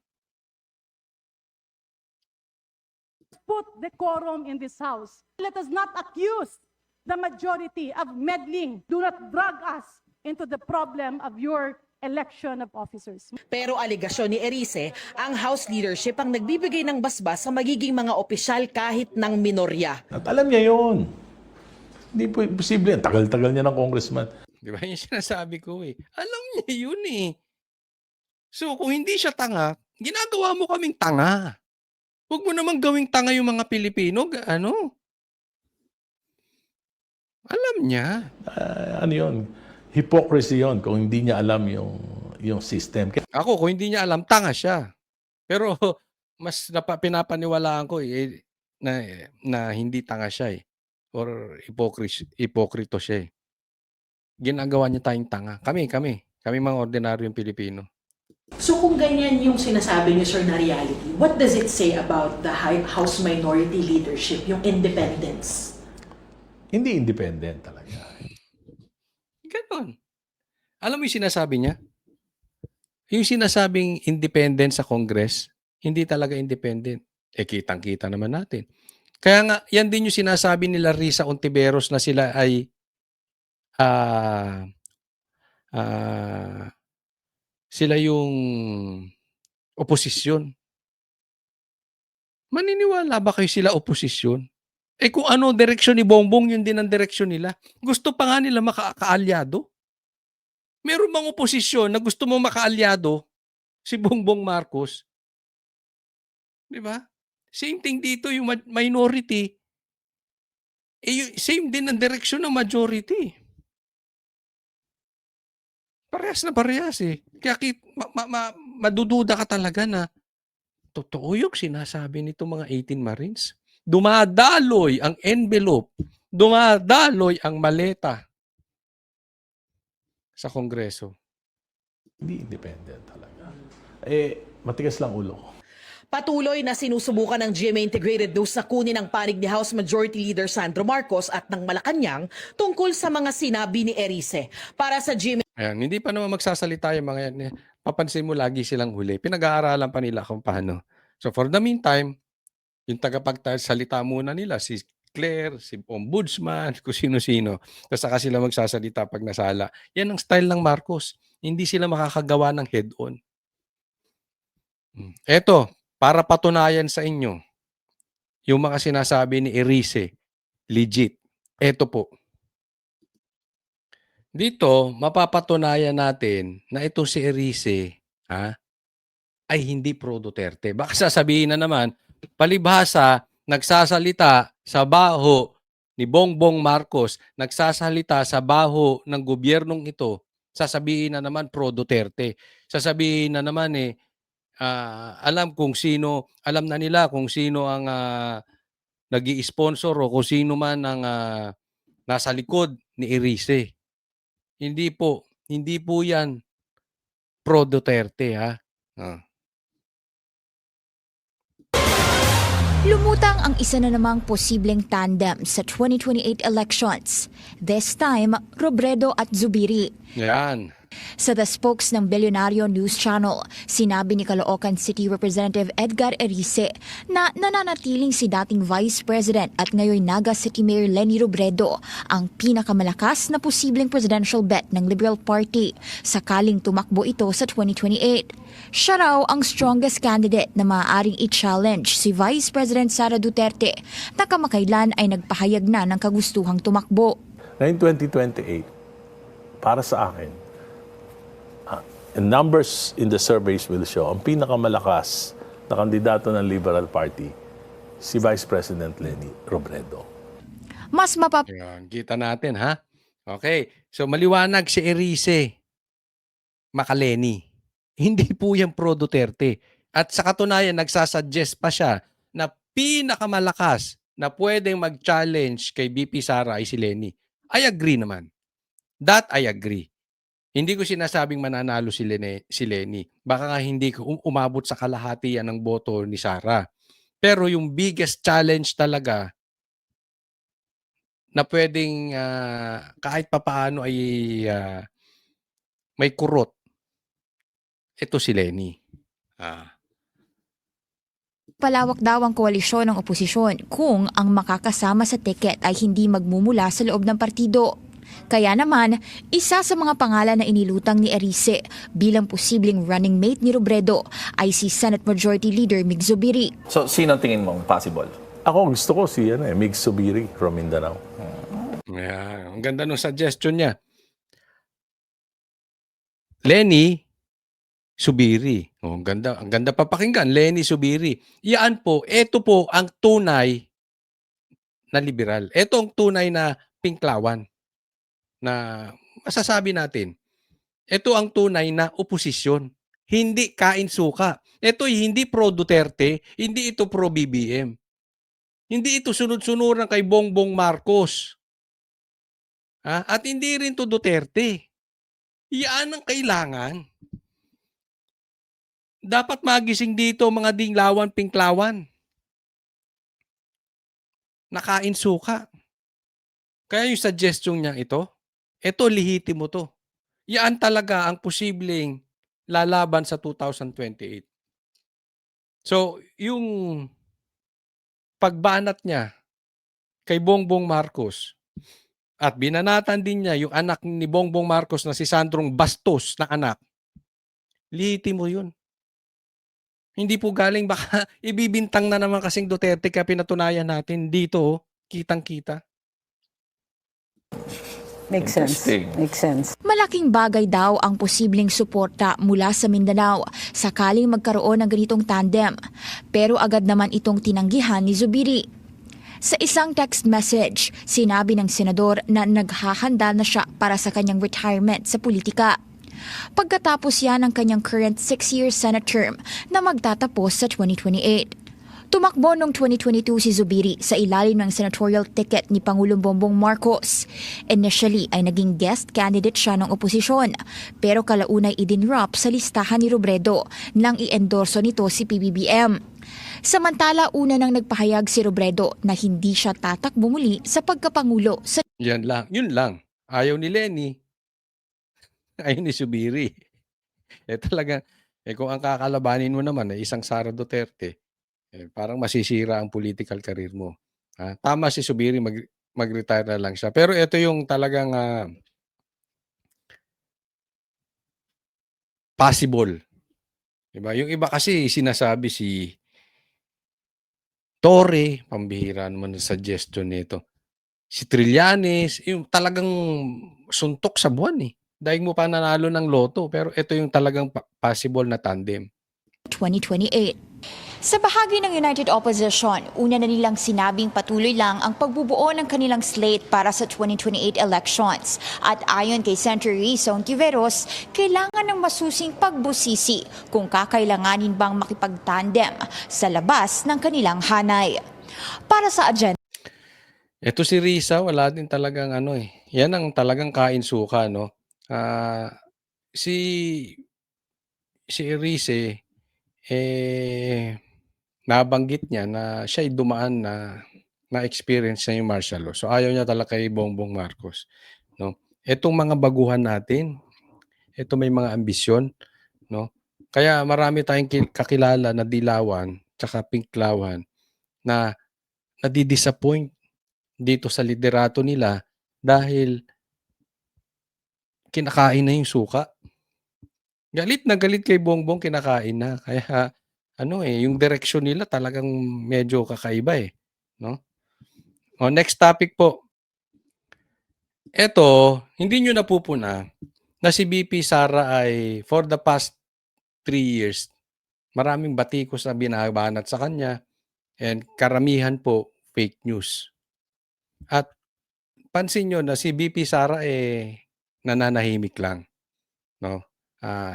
put decorum in this house. Let us not accuse the majority of meddling. Do not drag us into the problem of your election of officers. Pero aligasyon ni Erice, ang House leadership ang nagbibigay ng basbas sa magiging mga opisyal kahit ng minorya. At alam niya yun. Hindi po imposible yan. Tagal-tagal niya ng congressman. Di ba yung sinasabi ko eh. Alam niya yun eh. So kung hindi siya tanga, ginagawa mo kaming tanga. Huwag mo namang gawing tanga yung mga Pilipino. Ano? Alam niya. Ano yun? Hypocrisy yun kung hindi niya alam yung system. Ako, kung hindi niya alam, tanga siya. Pero mas pinapaniwalaan ko na hindi tanga siya eh. Or hipokrito siya eh. Ginagawa niya tayong tanga. Kami mga ordinaryong Pilipino. So kung ganyan yung sinasabi niyo, sir, na reality, what does it say about the House minority leadership, yung independence? Hindi independent talaga. Ganon. Alam mo yung sinasabi niya? Yung sinasabing independent sa Congress, hindi talaga independent. Kitang-kita naman natin. Kaya nga, yan din yung sinasabi nila Risa Ontiveros na sila ay sila yung oposisyon. Maniniwala ba kayo sila oposisyon? Kung ano direksyon ni Bongbong, yun din ang direksyon nila. Gusto pa nga nila makaalyado. Meron bang oposisyon na gusto mo makaalyado si Bongbong Marcos? Di ba? Same thing dito, yung minority. Same din ang direksyon ng majority. Parehas na parehas eh. Kaya madududa ka talaga na totoo yung sinasabi nito mga 18 Marines. Dumadaloy ang envelope, dumadaloy ang maleta sa Kongreso. Hindi independent talaga. Matigas lang ulo ko. Patuloy na sinusubukan ng GMA Integrated News na kunin ang panig ni House Majority Leader Sandro Marcos at ng Malacanang tungkol sa mga sinabi ni Erice. Para sa GMA... Ayan, hindi pa naman magsasalita yung mga yan. Papansin mo lagi silang huli. Pinag-aaralan pa nila kung paano. So for the meantime, yung tagapagsalita muna nila, si Claire, si Ombudsman, kung sino-sino. Tapos saka sila magsasalita pag nasala. Yan ang style ng Marcos. Hindi sila makakagawa ng head-on. Eto, para patunayan sa inyo, yung mga sinasabi ni Erice, legit. Eto po. Dito, mapapatunayan natin na ito si Erice, ay hindi pro Duterte. Baka sasabihin na naman, palibhasa, nagsasalita sa baho ni Bongbong Marcos, nagsasalita sa baho ng gobyernong ito, sasabihin na naman pro Duterte. Sasabihin na naman alam na nila kung sino ang nag-i-sponsor o kung sino man ang nasa likod ni Erice. Hindi po yan pro Duterte Lumutang ang isa na namang posibleng tandem sa 2028 elections. This time, Robredo at Zubiri. Yan. Sa The Spokes ng Bilyonaryo News Channel, sinabi ni Caloocan City Representative Edgar Erice na nananatiling si dating Vice President at ngayon Naga City Mayor Leni Robredo ang pinakamalakas na posibleng presidential bet ng Liberal Party sakaling tumakbo ito sa 2028. Siya raw ang strongest candidate na maaaring i-challenge si Vice President Sara Duterte na kamakailan ay nagpahayag na ng kagustuhang tumakbo. Ngayon 2028, para sa akin, and numbers in the surveys will show, ang pinakamalakas na kandidato ng Liberal Party, si Vice President Leni Robredo. Mas Yan, kita natin Okay, so maliwanag si Erice Makaleni. Hindi po yan pro Duterte. At sa katunayan, nagsasuggest pa siya na pinakamalakas na pwedeng mag-challenge kay BP Sara ay si Lenny. I agree naman. That I agree. Hindi ko sinasabing mananalo si Lenny. Baka nga hindi ko umabot sa kalahati yan ng boto ni Sara. Pero yung biggest challenge talaga na pwedeng kahit papaano ay may kurot, ito si Lenny. Palawak daw ang koalisyon ng oposisyon kung ang makakasama sa tiket ay hindi magmumula sa loob ng partido. Kaya naman, isa sa mga pangalan na inilutang ni Erice bilang posibleng running mate ni Robredo ay si Senate Majority Leader Mig Zubiri. So, sino tingin mong possible? Ako gusto ko si Mig Zubiri from Mindanao. Yeah, ang ganda ng suggestion niya. Lenny Zubiri. Oh, ang ganda papakinggan. Lenny Zubiri. Iyan po, ito po ang tunay na liberal. Ito ang tunay na pinklawan na masasabi natin. Ito ang tunay na oposisyon. Hindi kain suka. Ito hindi pro Duterte, hindi ito pro BBM. Hindi ito sunod-sunuran kay Bongbong Marcos. At hindi rin to Duterte. Iyan ang kailangan. Dapat magising dito mga dinglawan, pinklawan. Nakain suka. Kaya yung suggestion niya ito lihitimo to. Yan talaga ang posibleng lalaban sa 2028. So, yung pagbanat niya kay Bongbong Marcos at binanatan din niya yung anak ni Bongbong Marcos na si Sandrong Bastos na anak, lihitimo yun. Hindi po galing, baka ibibintang na naman kasing Duterte kaya pinatunayan natin dito, kitang-kita. Makes sense. Malaking bagay daw ang posibleng suporta mula sa Mindanao sakaling magkaroon ng ganitong tandem. Pero agad naman itong tinanggihan ni Zubiri. Sa isang text message, sinabi ng senador na naghahanda na siya para sa kanyang retirement sa politika. Pagkatapos yan ng kanyang current 6-year Senate term na magtatapos sa 2028. Tumakbo noong 2022 si Zubiri sa ilalim ng senatorial ticket ni Pangulong Bongbong Marcos. Initially ay naging guest candidate siya ng oposisyon, pero kalaunay idinrop sa listahan ni Robredo nang i-endorso nito si PBBM. Samantala, una nang nagpahayag si Robredo na hindi siya tatakbo muli sa pagkapangulo sa Yan lang. Yun lang. Ayaw ni Lenny. Ayaw ni Zubiri. Talaga, kung ang kakalabanin mo naman ay isang Sara Duterte, parang masisira ang political career mo. Tama si Zubiri, mag-retire na lang siya. Pero ito yung talagang possible. Diba? Yung iba kasi sinasabi si Torre, pambihira naman ang suggestion nito. Si Trillanes, yung talagang suntok sa buwan Dahil mo pa nanalo ng loto. Pero ito yung talagang possible na tandem. 2028. Sa bahagi ng United Opposition, una na nilang sinabing patuloy lang ang pagbubuo ng kanilang slate para sa 2028 elections. At ayon kay Senator Risa Ontiveros, kailangan ng masusing pagbusisi kung kakailanganin bang makipagtandem sa labas ng kanilang hanay. Para sa agenda, Ito si Risa, wala din talagang Yan ang talagang kain suka, no? Si Erice, nabanggit niya na siya'y dumaan na experience niya yung martial law. So ayaw niya talaga kay Bongbong Marcos, no? Etong mga baguhan natin, ito may mga ambisyon, no? Kaya marami tayong kakilala na dilawan tsaka pinklawan na nadi-disappoint dito sa liderato nila dahil kinakain na yung suka. Galit na galit kay Bongbong, kinakain na. Kaya yung direksyon nila talagang medyo kakaiba no? O, next topic po. Ito, hindi nyo napupuna na si BP Sara ay for the past 3 years, maraming batikos na binabanat sa kanya and karamihan po fake news. At pansin nyo na si BP Sara nananahimik lang, no?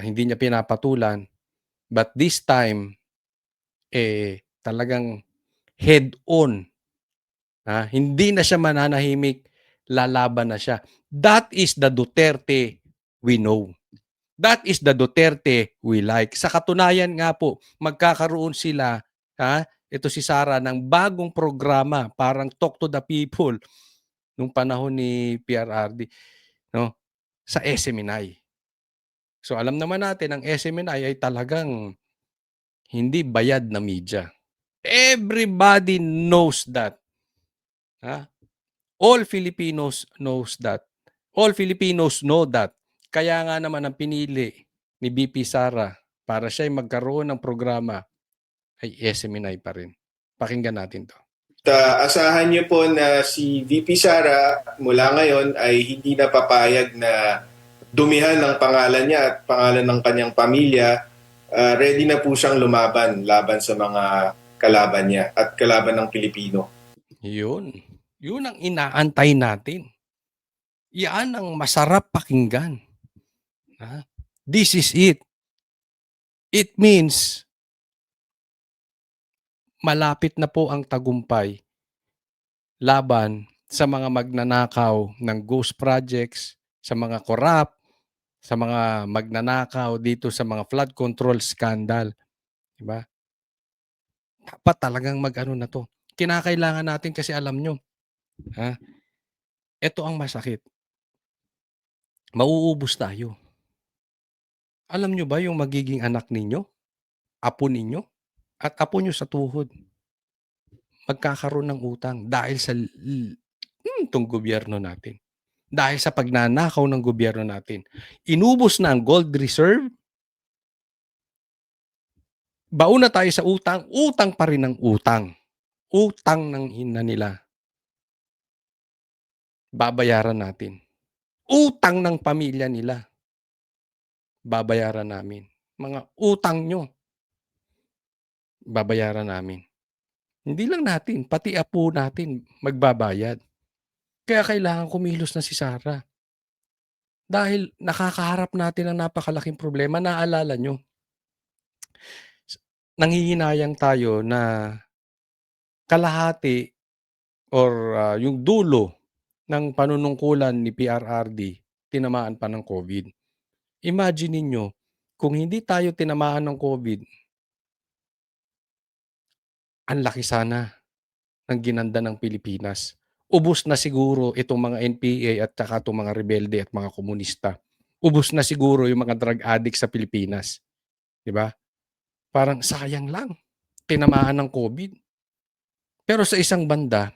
Hindi niya pinapatulan, but this time talagang head on. Hindi na siya mananahimik, lalaban na siya. That is the Duterte we know. That is the Duterte we like. Sa katunayan nga po, magkakaroon sila, ito si Sara, ng bagong programa, parang Talk to the People, nung panahon ni PRRD, no? Sa SMNI. So alam naman natin, ang SMNI ay talagang hindi bayad na media. Everybody knows that. All Filipinos knows that. All Filipinos know that. Kaya nga naman ang pinili ni BP Sara para siya ay magkaroon ng programa ay SMNI pa rin. Pakinggan natin to. Asahan niyo po na si VP Sara mula ngayon ay hindi na papayag na dumihan ng pangalan niya at pangalan ng kanyang pamilya. Ready na po siyang laban sa mga kalaban niya at kalaban ng Pilipino. Yun ang inaantay natin. Yan ang masarap pakinggan. This is it. It means malapit na po ang tagumpay laban sa mga magnanakaw ng ghost projects, sa mga corrupt, sa mga magnanakaw dito sa mga flood control scandal. Diba? Dapat talagang mag-ano na to. Kinakailangan natin kasi alam nyo, ito ang masakit. Mauubos tayo. Alam nyo ba yung magiging anak ninyo, apo ninyo, at apo nyo sa tuhod, magkakaroon ng utang dahil sa itong gobyerno natin. Dahil sa pagnanakaw ng gobyerno natin. Inubos na ang gold reserve. Bauna tayo sa utang, utang pa rin ang utang. Utang ng ina nila. Babayaran natin. Utang ng pamilya nila. Babayaran namin. Mga utang nyo. Babayaran namin. Hindi lang natin, pati apo natin magbabayad. Kaya kailangan kumilos na si Sara. Dahil nakakaharap natin ang napakalaking problema. Naalala nyo, nanghihinayang tayo na kalahati or yung dulo ng panunungkulan ni PRRD, tinamaan pa ng COVID. Imagine ninyo, kung hindi tayo tinamaan ng COVID, ang laki sana ng ginanda ng Pilipinas. Ubus na siguro itong mga NPA at saka itong mga rebelde at mga komunista. Ubus na siguro yung mga drug addicts sa Pilipinas. Diba? Parang sayang lang. Tinamaan ng COVID. Pero sa isang banda,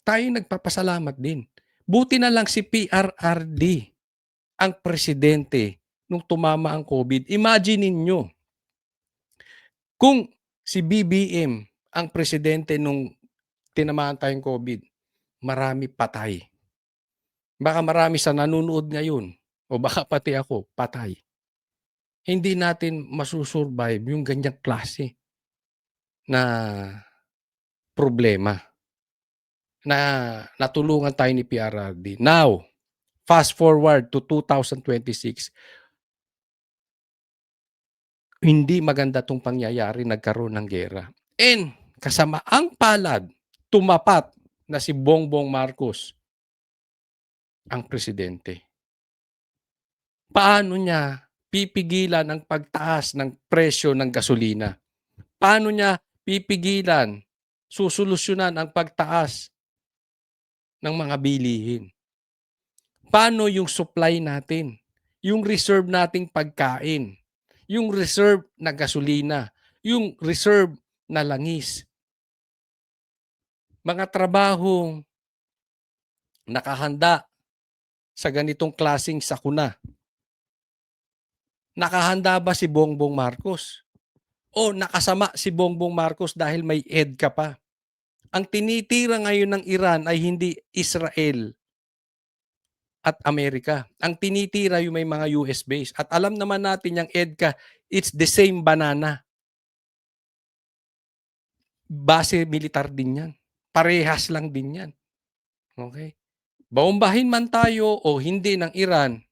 tayo nagpapasalamat din. Buti na lang si PRRD ang presidente nung tumama ang COVID. Imagine ninyo, kung si BBM ang presidente nung tinamaan tayong COVID, marami patay. Baka marami sa nanonood ngayon, o baka pati ako, patay. Hindi natin masusurvive yung ganyang klase na problema na natulungan tayo ni PRRD. Now, fast forward to 2026, hindi maganda tong pangyayari, nagkaroon ng gera. And kasamaang palad, tumapat na si Bongbong Marcos ang presidente. Paano niya pipigilan ang pagtaas ng presyo ng gasolina? Paano niya pipigilan, susolusyonan ang pagtaas ng mga bilihin? Paano yung supply natin? Yung reserve nating pagkain? Yung reserve na gasolina? Yung reserve na langis? Mga trabahong nakahanda sa ganitong klaseng sakuna. Nakahanda ba si Bongbong Marcos? O nakasama si Bongbong Marcos dahil may EDCA pa? Ang tinitira ngayon ng Iran ay hindi Israel at Amerika. Ang tinitira yung may mga US base. At alam naman natin yung EDCA, it's the same banana. Base militar din yan. Parehas lang din yan. Okay? Baumbahin man tayo o hindi ng Iran,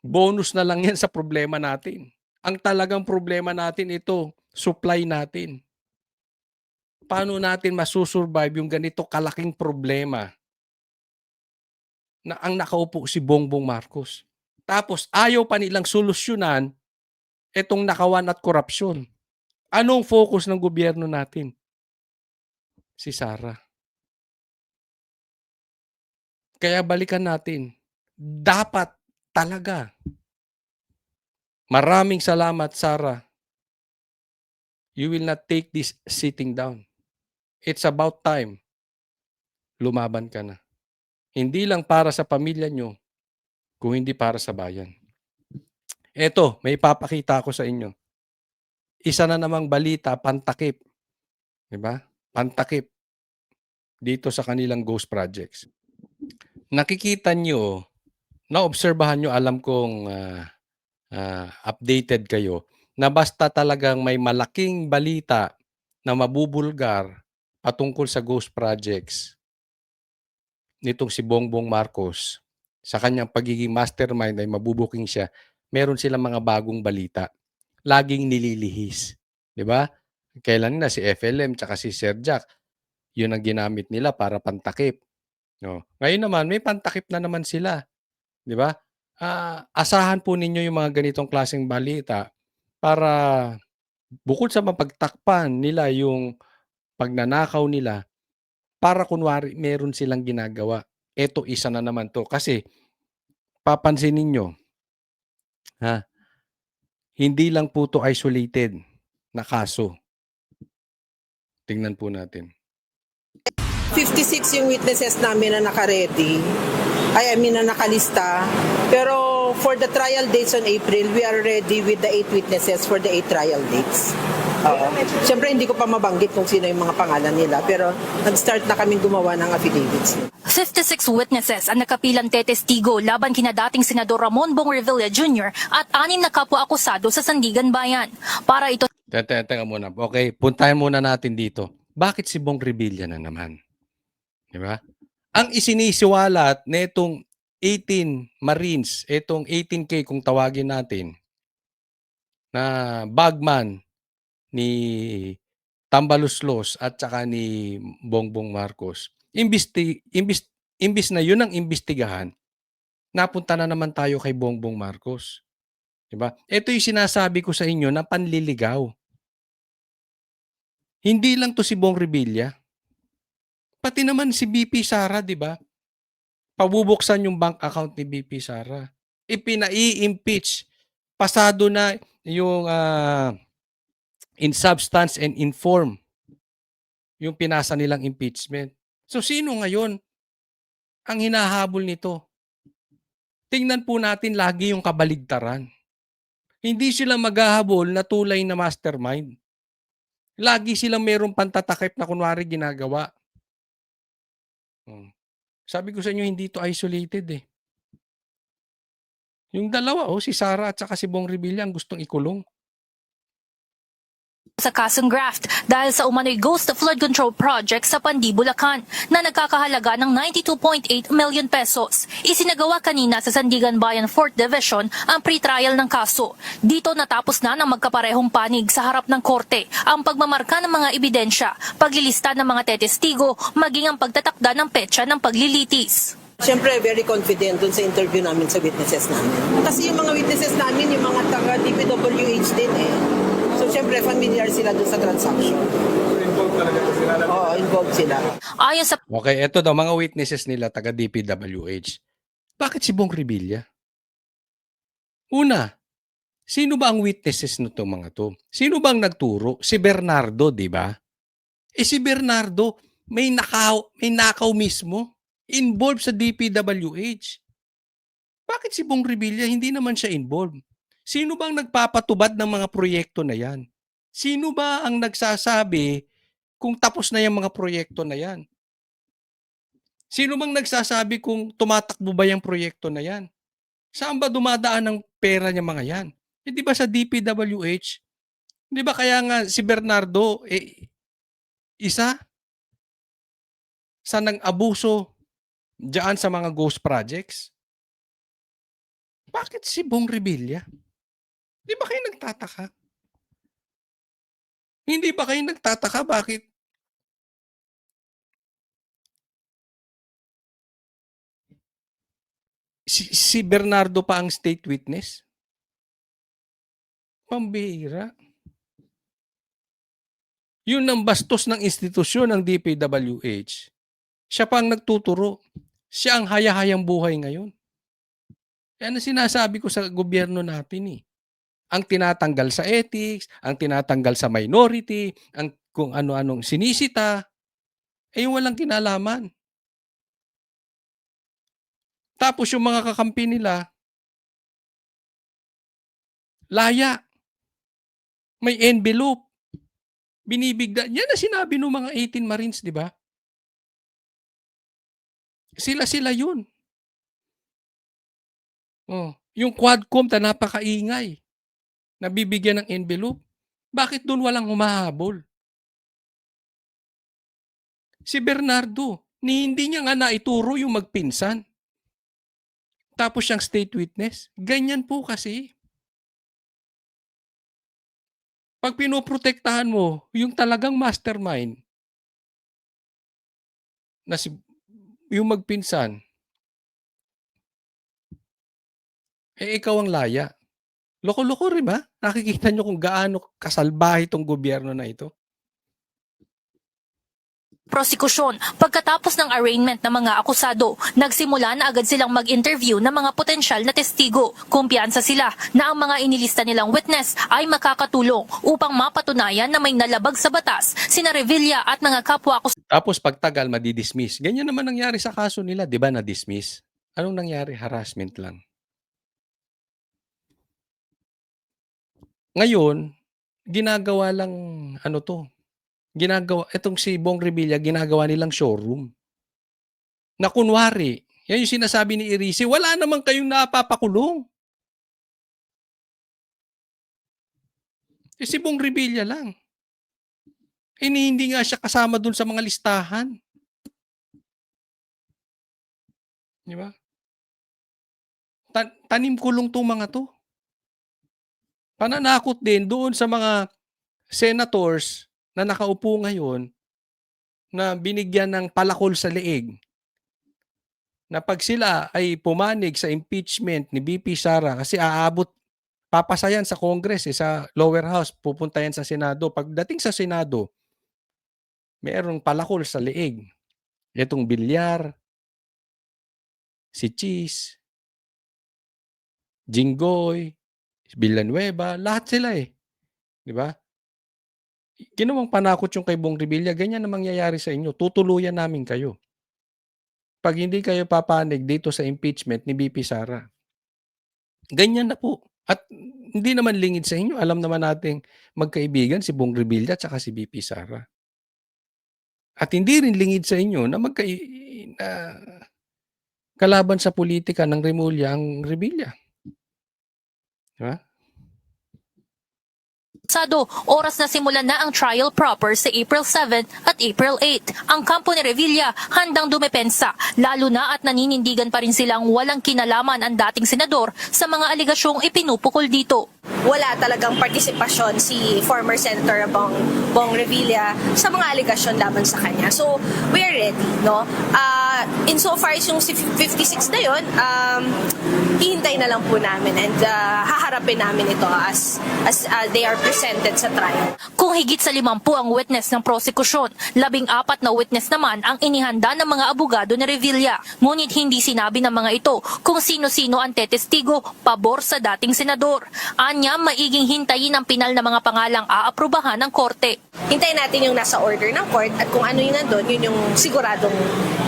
bonus na lang yan sa problema natin. Ang talagang problema natin ito, supply natin? Paano natin masusurvive yung ganito kalaking problema na ang nakaupo si Bongbong Marcos? Tapos ayaw pa nilang solusyonan itong nakawan at korupsyon. Anong focus ng gobyerno natin? Si Sara. Kaya balikan natin. Dapat talaga. Maraming salamat, Sara. You will not take this sitting down. It's about time. Lumaban ka na. Hindi lang para sa pamilya nyo, kung hindi para sa bayan. Eto, may papakita ako sa inyo. Isa na namang balita, pantakip. Diba? Pantakip. Dito sa kanilang ghost projects. Nakikita nyo, naobserbahan nyo, alam kong updated kayo, na basta talagang may malaking balita na mabubulgar patungkol sa ghost projects nitong si Bongbong Marcos, sa kanyang pagiging mastermind ay mabubuking siya, meron silang mga bagong balita. Laging nililihis. Di ba? Kailan na si FLM tsaka si Sir Jack, yun ang ginamit nila para pantakip. No. Ngayon naman, may pantakip na naman sila. Di ba? Asahan po ninyo yung mga ganitong klaseng balita para bukod sa mapagtakpan nila yung pagnanakaw nila, para kunwari meron silang ginagawa. Ito isa na naman to. Kasi papansin ninyo, hindi lang po to isolated na kaso. Tingnan po natin. 56 yung witnesses namin na naka-ready. I mean na nakalista. Pero for the trial dates on April, we are ready with the 8 witnesses for the 8 trial dates. Siyempre hindi ko pa mabanggit kung sino yung mga pangalan nila, pero nag-start na kaming gumawa ng affidavits. 56 witnesses ang nakapilang tetestigo laban kina dating Senador Ramon Bong Revilla Jr. at 6 na kapwa-akusado sa Sandigan Bayan. Para ito... Teka muna. Okay, puntahan muna natin dito. Bakit si Bong Revilla na naman? Diba? Ang isinisiwalat na itong 18 Marines, itong 18K kung tawagin natin, na bagman ni Tambaluslos at saka ni Bongbong Marcos, imbis na yun ang imbestigahan, napunta na naman tayo kay Bongbong Marcos. Diba? Ito yung sinasabi ko sa inyo na panliligaw. Hindi lang to si Bong Revilla. Pati naman si BP Sara, di ba? Pabubuksan yung bank account ni BP Sara. Ipinai-impeach. Pasado na yung in substance and in form yung pinasa nilang impeachment. So sino ngayon ang hinahabol nito? Tingnan po natin lagi yung kabaligtaran. Hindi sila maghahabol na tulay na mastermind. Lagi silang mayroong pantatakip na kunwari ginagawa. Sabi ko sa inyo, hindi to isolated eh. Yung dalawa, si Sara at saka si Bong Revilla ang gustong ikulong. Sa kasong graft dahil sa umano'y ghost flood control project sa Pandi, Bulacan na nagkakahalaga ng 92.8 million pesos. Isinagawa kanina sa Sandigan Bayan 4th Division ang pre-trial ng kaso. Dito natapos na ng magkaparehong panig sa harap ng korte ang pagmamarka ng mga ebidensya, paglilista ng mga tetestigo, maging ang pagtatakda ng petsa ng paglilitis. Siyempre, very confident dun sa interview namin sa witnesses namin. Kasi yung mga witnesses namin, yung mga taga-DPWH din eh. So, siyempre, familiar sila dun sa transaction. Involved talaga sila? Oo, involved sila. Ayon sa... Okay, eto daw, mga witnesses nila, taga-DPWH. Bakit si Bong Revilla? Una, sino ba ang witnesses nito mga to? Sino bang nagturo? Si Bernardo, di ba? Si Bernardo, may nakaw mismo. Involved sa DPWH. Bakit si Bong Revilla hindi naman siya involved? Sino bang nagpapatubad ng mga proyekto na yan? Sino ba ang nagsasabi kung tapos na yung mga proyekto na yan? Sino bang nagsasabi kung tumatakbo ba yung proyekto na yan? Saan ba dumadaan ang pera niya mga yan? Di ba sa DPWH? Di ba kaya nga si Bernardo, isa sa nang-abuso diyan sa mga ghost projects? Bakit si Bong Revilla? Di ba kayo nagtataka? Hindi ba kayo nagtataka bakit si Bernardo pa ang state witness? Pambihira. Yun ang bastos ng institusyon ng DPWH. Siya pa ang nagtuturo. Siya ang haya-hayang buhay ngayon. Yan ang sinasabi ko sa gobyerno natin eh. Ang tinatanggal sa ethics, ang tinatanggal sa minority, ang kung ano-anong sinisita, yung walang kinalaman. Tapos yung mga kakampi nila, laya. May envelope. Binibigda. Yan na sinabi ng mga 18 Marines, di ba? Sila yun. Oh, yung Quadcom na napakaingay. Nabibigyan ng envelope. Bakit doon walang humahabol? Si Bernardo, hindi niya nga naituro yung magpinsan. Tapos siyang state witness. Ganyan po kasi. Pag pinoprotektahan mo yung talagang mastermind na yung magpinsan, ikaw ang laya. Loko-loko rin ba? Nakikita nyo kung gaano kasalbahe itong gobyerno na ito? Prosekusyon, pagkatapos ng arraignment ng mga akusado, nagsimula na agad silang mag-interview ng mga potensyal na testigo. Kumpiyansa sila na ang mga inilista nilang witness ay makakatulong upang mapatunayan na may nalabag sa batas sina Revilla at mga kapwa akusado. Tapos pagtagal, madidismiss. Ganyan naman nangyari sa kaso nila, di ba, na-dismiss? Anong nangyari? Harassment lang. Ngayon, ginagawa lang, itong si Bong Revilla, ginagawa nilang showroom. Na kunwari, yan yung sinasabi ni Erice, wala naman kayong napapakulong. Si Bong Revilla lang. Hindi nga siya kasama dun sa mga listahan. Di ba? Tanim kulong tong mga to. Pananakot din doon sa mga senators na nakaupo ngayon na binigyan ng palakol sa leeg. Na pag sila ay pumanig sa impeachment ni BP Sara kasi papasayan sa Congress, sa lower house, pupunta yan sa Senado. Pagdating sa Senado, mayroong palakol sa leeg. Itong Villar, si Cheese, Jinggoy, Villanueva, lahat sila eh. Di ba? Ginawang panakot yung kay Bong Revilla, ganyan na mangyayari sa inyo. Tutuluyan namin kayo. Pag hindi kayo papanig dito sa impeachment ni BP Sara. Ganyan na po. At hindi naman lingid sa inyo. Alam naman nating magkaibigan si Bong Revilla at saka si BP Sara. At hindi rin lingid sa inyo na kalaban sa politika ng Remulla ang Revilla. Diba? Oras na simulan na ang trial proper sa April 7 at April 8. Ang kampo ni Revilla handang dumepensa, lalo na at naninindigan pa rin silang walang kinalaman ang dating senador sa mga aligasyong ipinupukol dito. Wala talagang partisipasyon si former Senator Bong Revilla sa mga aligasyon laban sa kanya. So, we are ready, no? Insofar as yung 56 na yun, hihintay na lang po namin and haharapin namin ito as they are presented sa trial. Kung higit sa 50 ang witness ng prosekusyon, 14 na witness naman ang inihanda ng mga abogado ni Revilla. Ngunit hindi sinabi ng mga ito kung sino-sino ang tetestigo pabor sa dating senador. Anya, maiging hintayin ang pinal na mga pangalang aaprubahan ng korte. Hintayin natin yung nasa order ng court at kung ano yung nandun, yun yung siguradong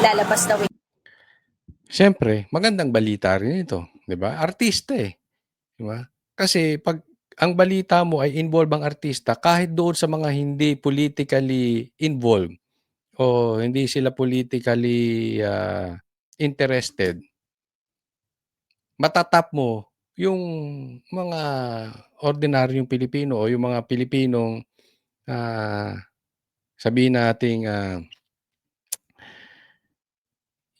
lalabas na. Siyempre, magandang balita rin ito. Di ba? Artista eh. Di ba? Kasi pag ang balita mo ay involve ang artista, kahit doon sa mga hindi politically involved o hindi sila politically interested, matatap mo yung mga ordinaryong Pilipino o yung mga Pilipinong sabihin nating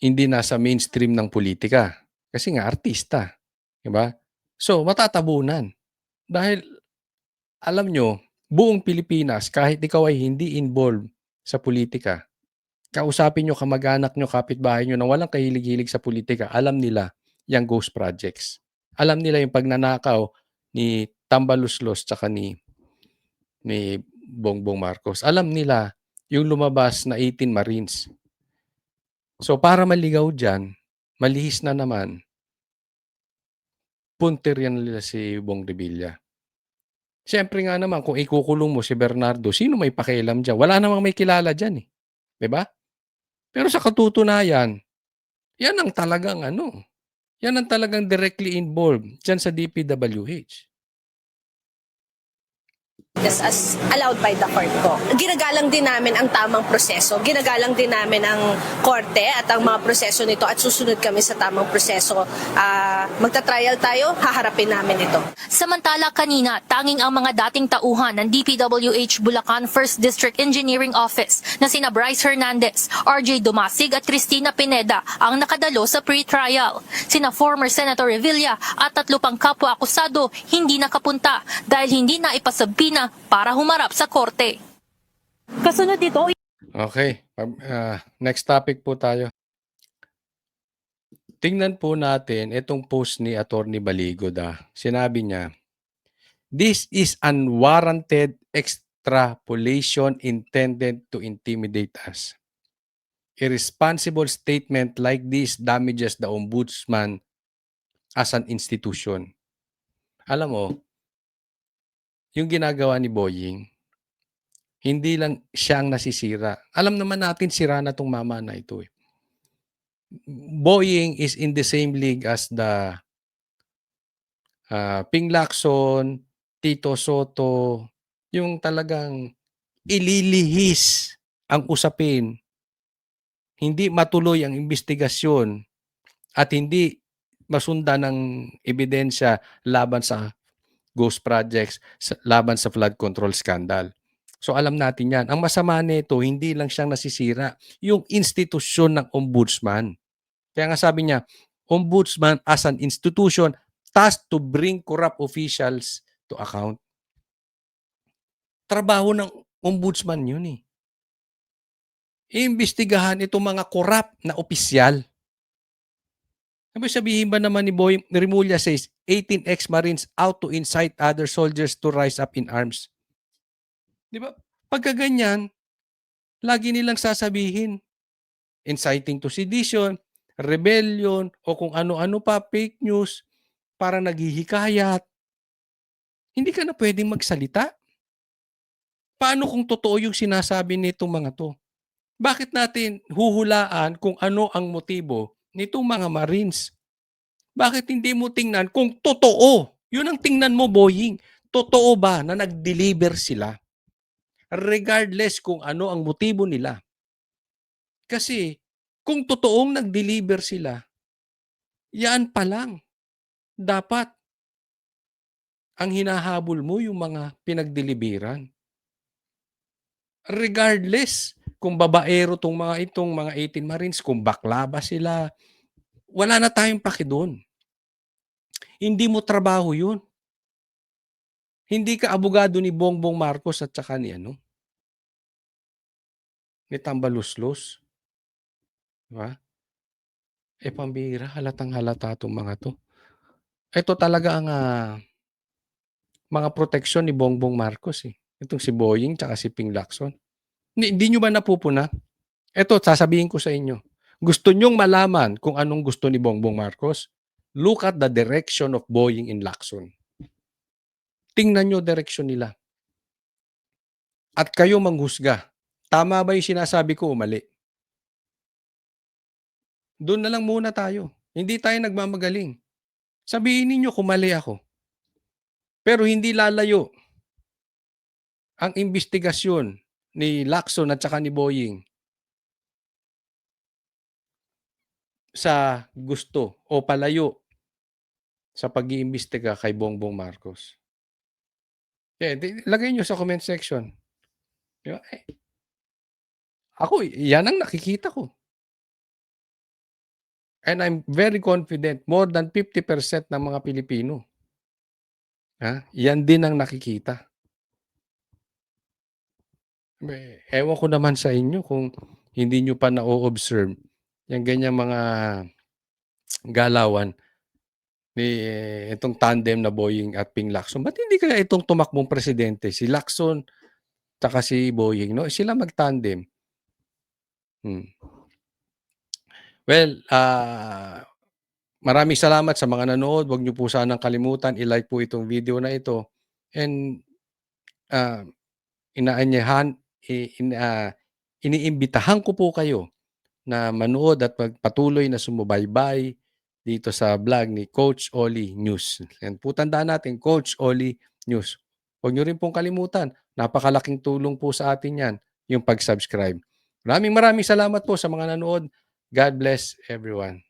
hindi nasa mainstream ng politika. Kasi nga, artista. Diba? So, matatabunan. Dahil, alam nyo, buong Pilipinas, kahit ikaw ay hindi involved sa politika, kausapin nyo kamag-anak nyo, kapitbahay nyo na walang kahilig-hilig sa politika, alam nila yung ghost projects. Alam nila yung pagnanakaw ni Tambaluslos tsaka ni Bongbong Marcos. Alam nila yung lumabas na 18 Marines. So para maligaw dyan, malihis na naman, punter yan nila si Bong Revilla. Siyempre nga naman, kung ikukulong mo si Bernardo, sino may pakialam dyan? Wala namang may kilala dyan eh. Diba? Pero sa katutunayan, yan ang talagang yan ang talagang directly involved dyan sa DPWH. as allowed by the court po. Ginagalang din namin ang tamang proseso. Ginagalang din namin ang korte at ang mga proseso nito at susunod kami sa tamang proseso. Magta-trial tayo, haharapin namin ito. Samantala kanina, tanging ang mga dating tauhan ng DPWH Bulacan 1st District Engineering Office na sina Bryce Hernandez, RJ Dumasig at Cristina Pineda ang nakadalo sa pre-trial. Sina former Senator Revilla at 3 pang kapwa-akusado hindi nakapunta dahil hindi na ipasabina para humarap sa korte. Kasunod dito, Okay. Next topic po tayo. Tingnan po natin itong post ni Attorney Baligod. Sinabi niya, "This is unwarranted extrapolation intended to intimidate us. Irresponsible statement like this damages the ombudsman as an institution." Alam mo, yung ginagawa ni Boying, hindi lang siya ang nasisira. Alam naman natin sira na tong mama na ito eh. Boying is in the same league as the Ping Lacson, Tito Soto, yung talagang ililihis ang usapin. Hindi matuloy ang investigasyon at hindi masundan ng ebidensya laban sa ghost projects, laban sa flood control scandal. So alam natin yan. Ang masama nito, hindi lang siyang nasisira, yung institusyon ng ombudsman. Kaya nga sabi niya, ombudsman as an institution tasked to bring corrupt officials to account. Trabaho ng ombudsman yun eh. Iimbestigahan itong mga corrupt na opisyal. Sabihin ba naman ni Boy Remulla says, 18 ex-Marines out to incite other soldiers to rise up in arms. Di ba? Pagka ganyan, lagi nilang sasabihin, inciting to sedition, rebellion, o kung ano-ano pa, fake news, para naghihikayat. Hindi ka na pwedeng magsalita. Paano kung totoo yung sinasabi nitong mga to? Bakit natin huhulaan kung ano ang motibo nitong mga Marines? Bakit hindi mo tingnan kung totoo? Yun ang tingnan mo, Boying. Totoo ba na nag-deliver sila? Regardless kung ano ang motibo nila. Kasi kung totoong nag-deliver sila, yan pa lang. Dapat ang hinahabol mo yung mga pinagdeliveran. Regardless kung babaero itong mga 18 Marines, kung bakla ba sila, wala na tayong paki doon. Hindi mo trabaho yun. Hindi ka abogado ni Bongbong Marcos at saka ni Tambaluslos. Diba? Pambira, halatang halata itong mga to. Ito talaga ang mga proteksyon ni Bongbong Marcos eh. Itong si Boying tsaka si Ping Lacson. Hindi nyo ba napupuna? Ito, sasabihin ko sa inyo. Gusto nyong malaman kung anong gusto ni Bongbong Marcos? Look at the direction of Boying and Lacson. Tingnan nyo direksyon nila. At kayo manghusga. Tama ba yung sinasabi ko o mali? Doon na lang muna tayo. Hindi tayo nagmamagaling. Sabihin ninyo kung mali ako. Pero hindi lalayo ang investigasyon ni Lacson at saka ni Boying sa gusto o palayo sa pag-iimbestiga kay Bongbong Marcos. Lagay nyo sa comment section. Diba? Ako, yan ang nakikita ko. And I'm very confident, more than 50% ng mga Pilipino. Yan din ang nakikita. Ewan ko naman sa inyo kung hindi nyo pa na-observe yung ganyang mga galawan ni itong tandem na Boying at Ping Lacson. Ba't hindi kaya itong tumakbong presidente, si Lacson tsaka si Boying, no? Sila mag-tandem. Well, maraming salamat sa mga nanood. Huwag niyo po sanang kalimutan i-like po itong video na ito. And iniimbitahan ko po kayo na manood at magpatuloy na sumubaybay dito sa vlog ni Coach Oli News. Yan po, tandaan natin, Coach Oli News. Huwag niyo rin pong kalimutan, napakalaking tulong po sa atin yan, yung pag-subscribe. Maraming salamat po sa mga nanood. God bless everyone.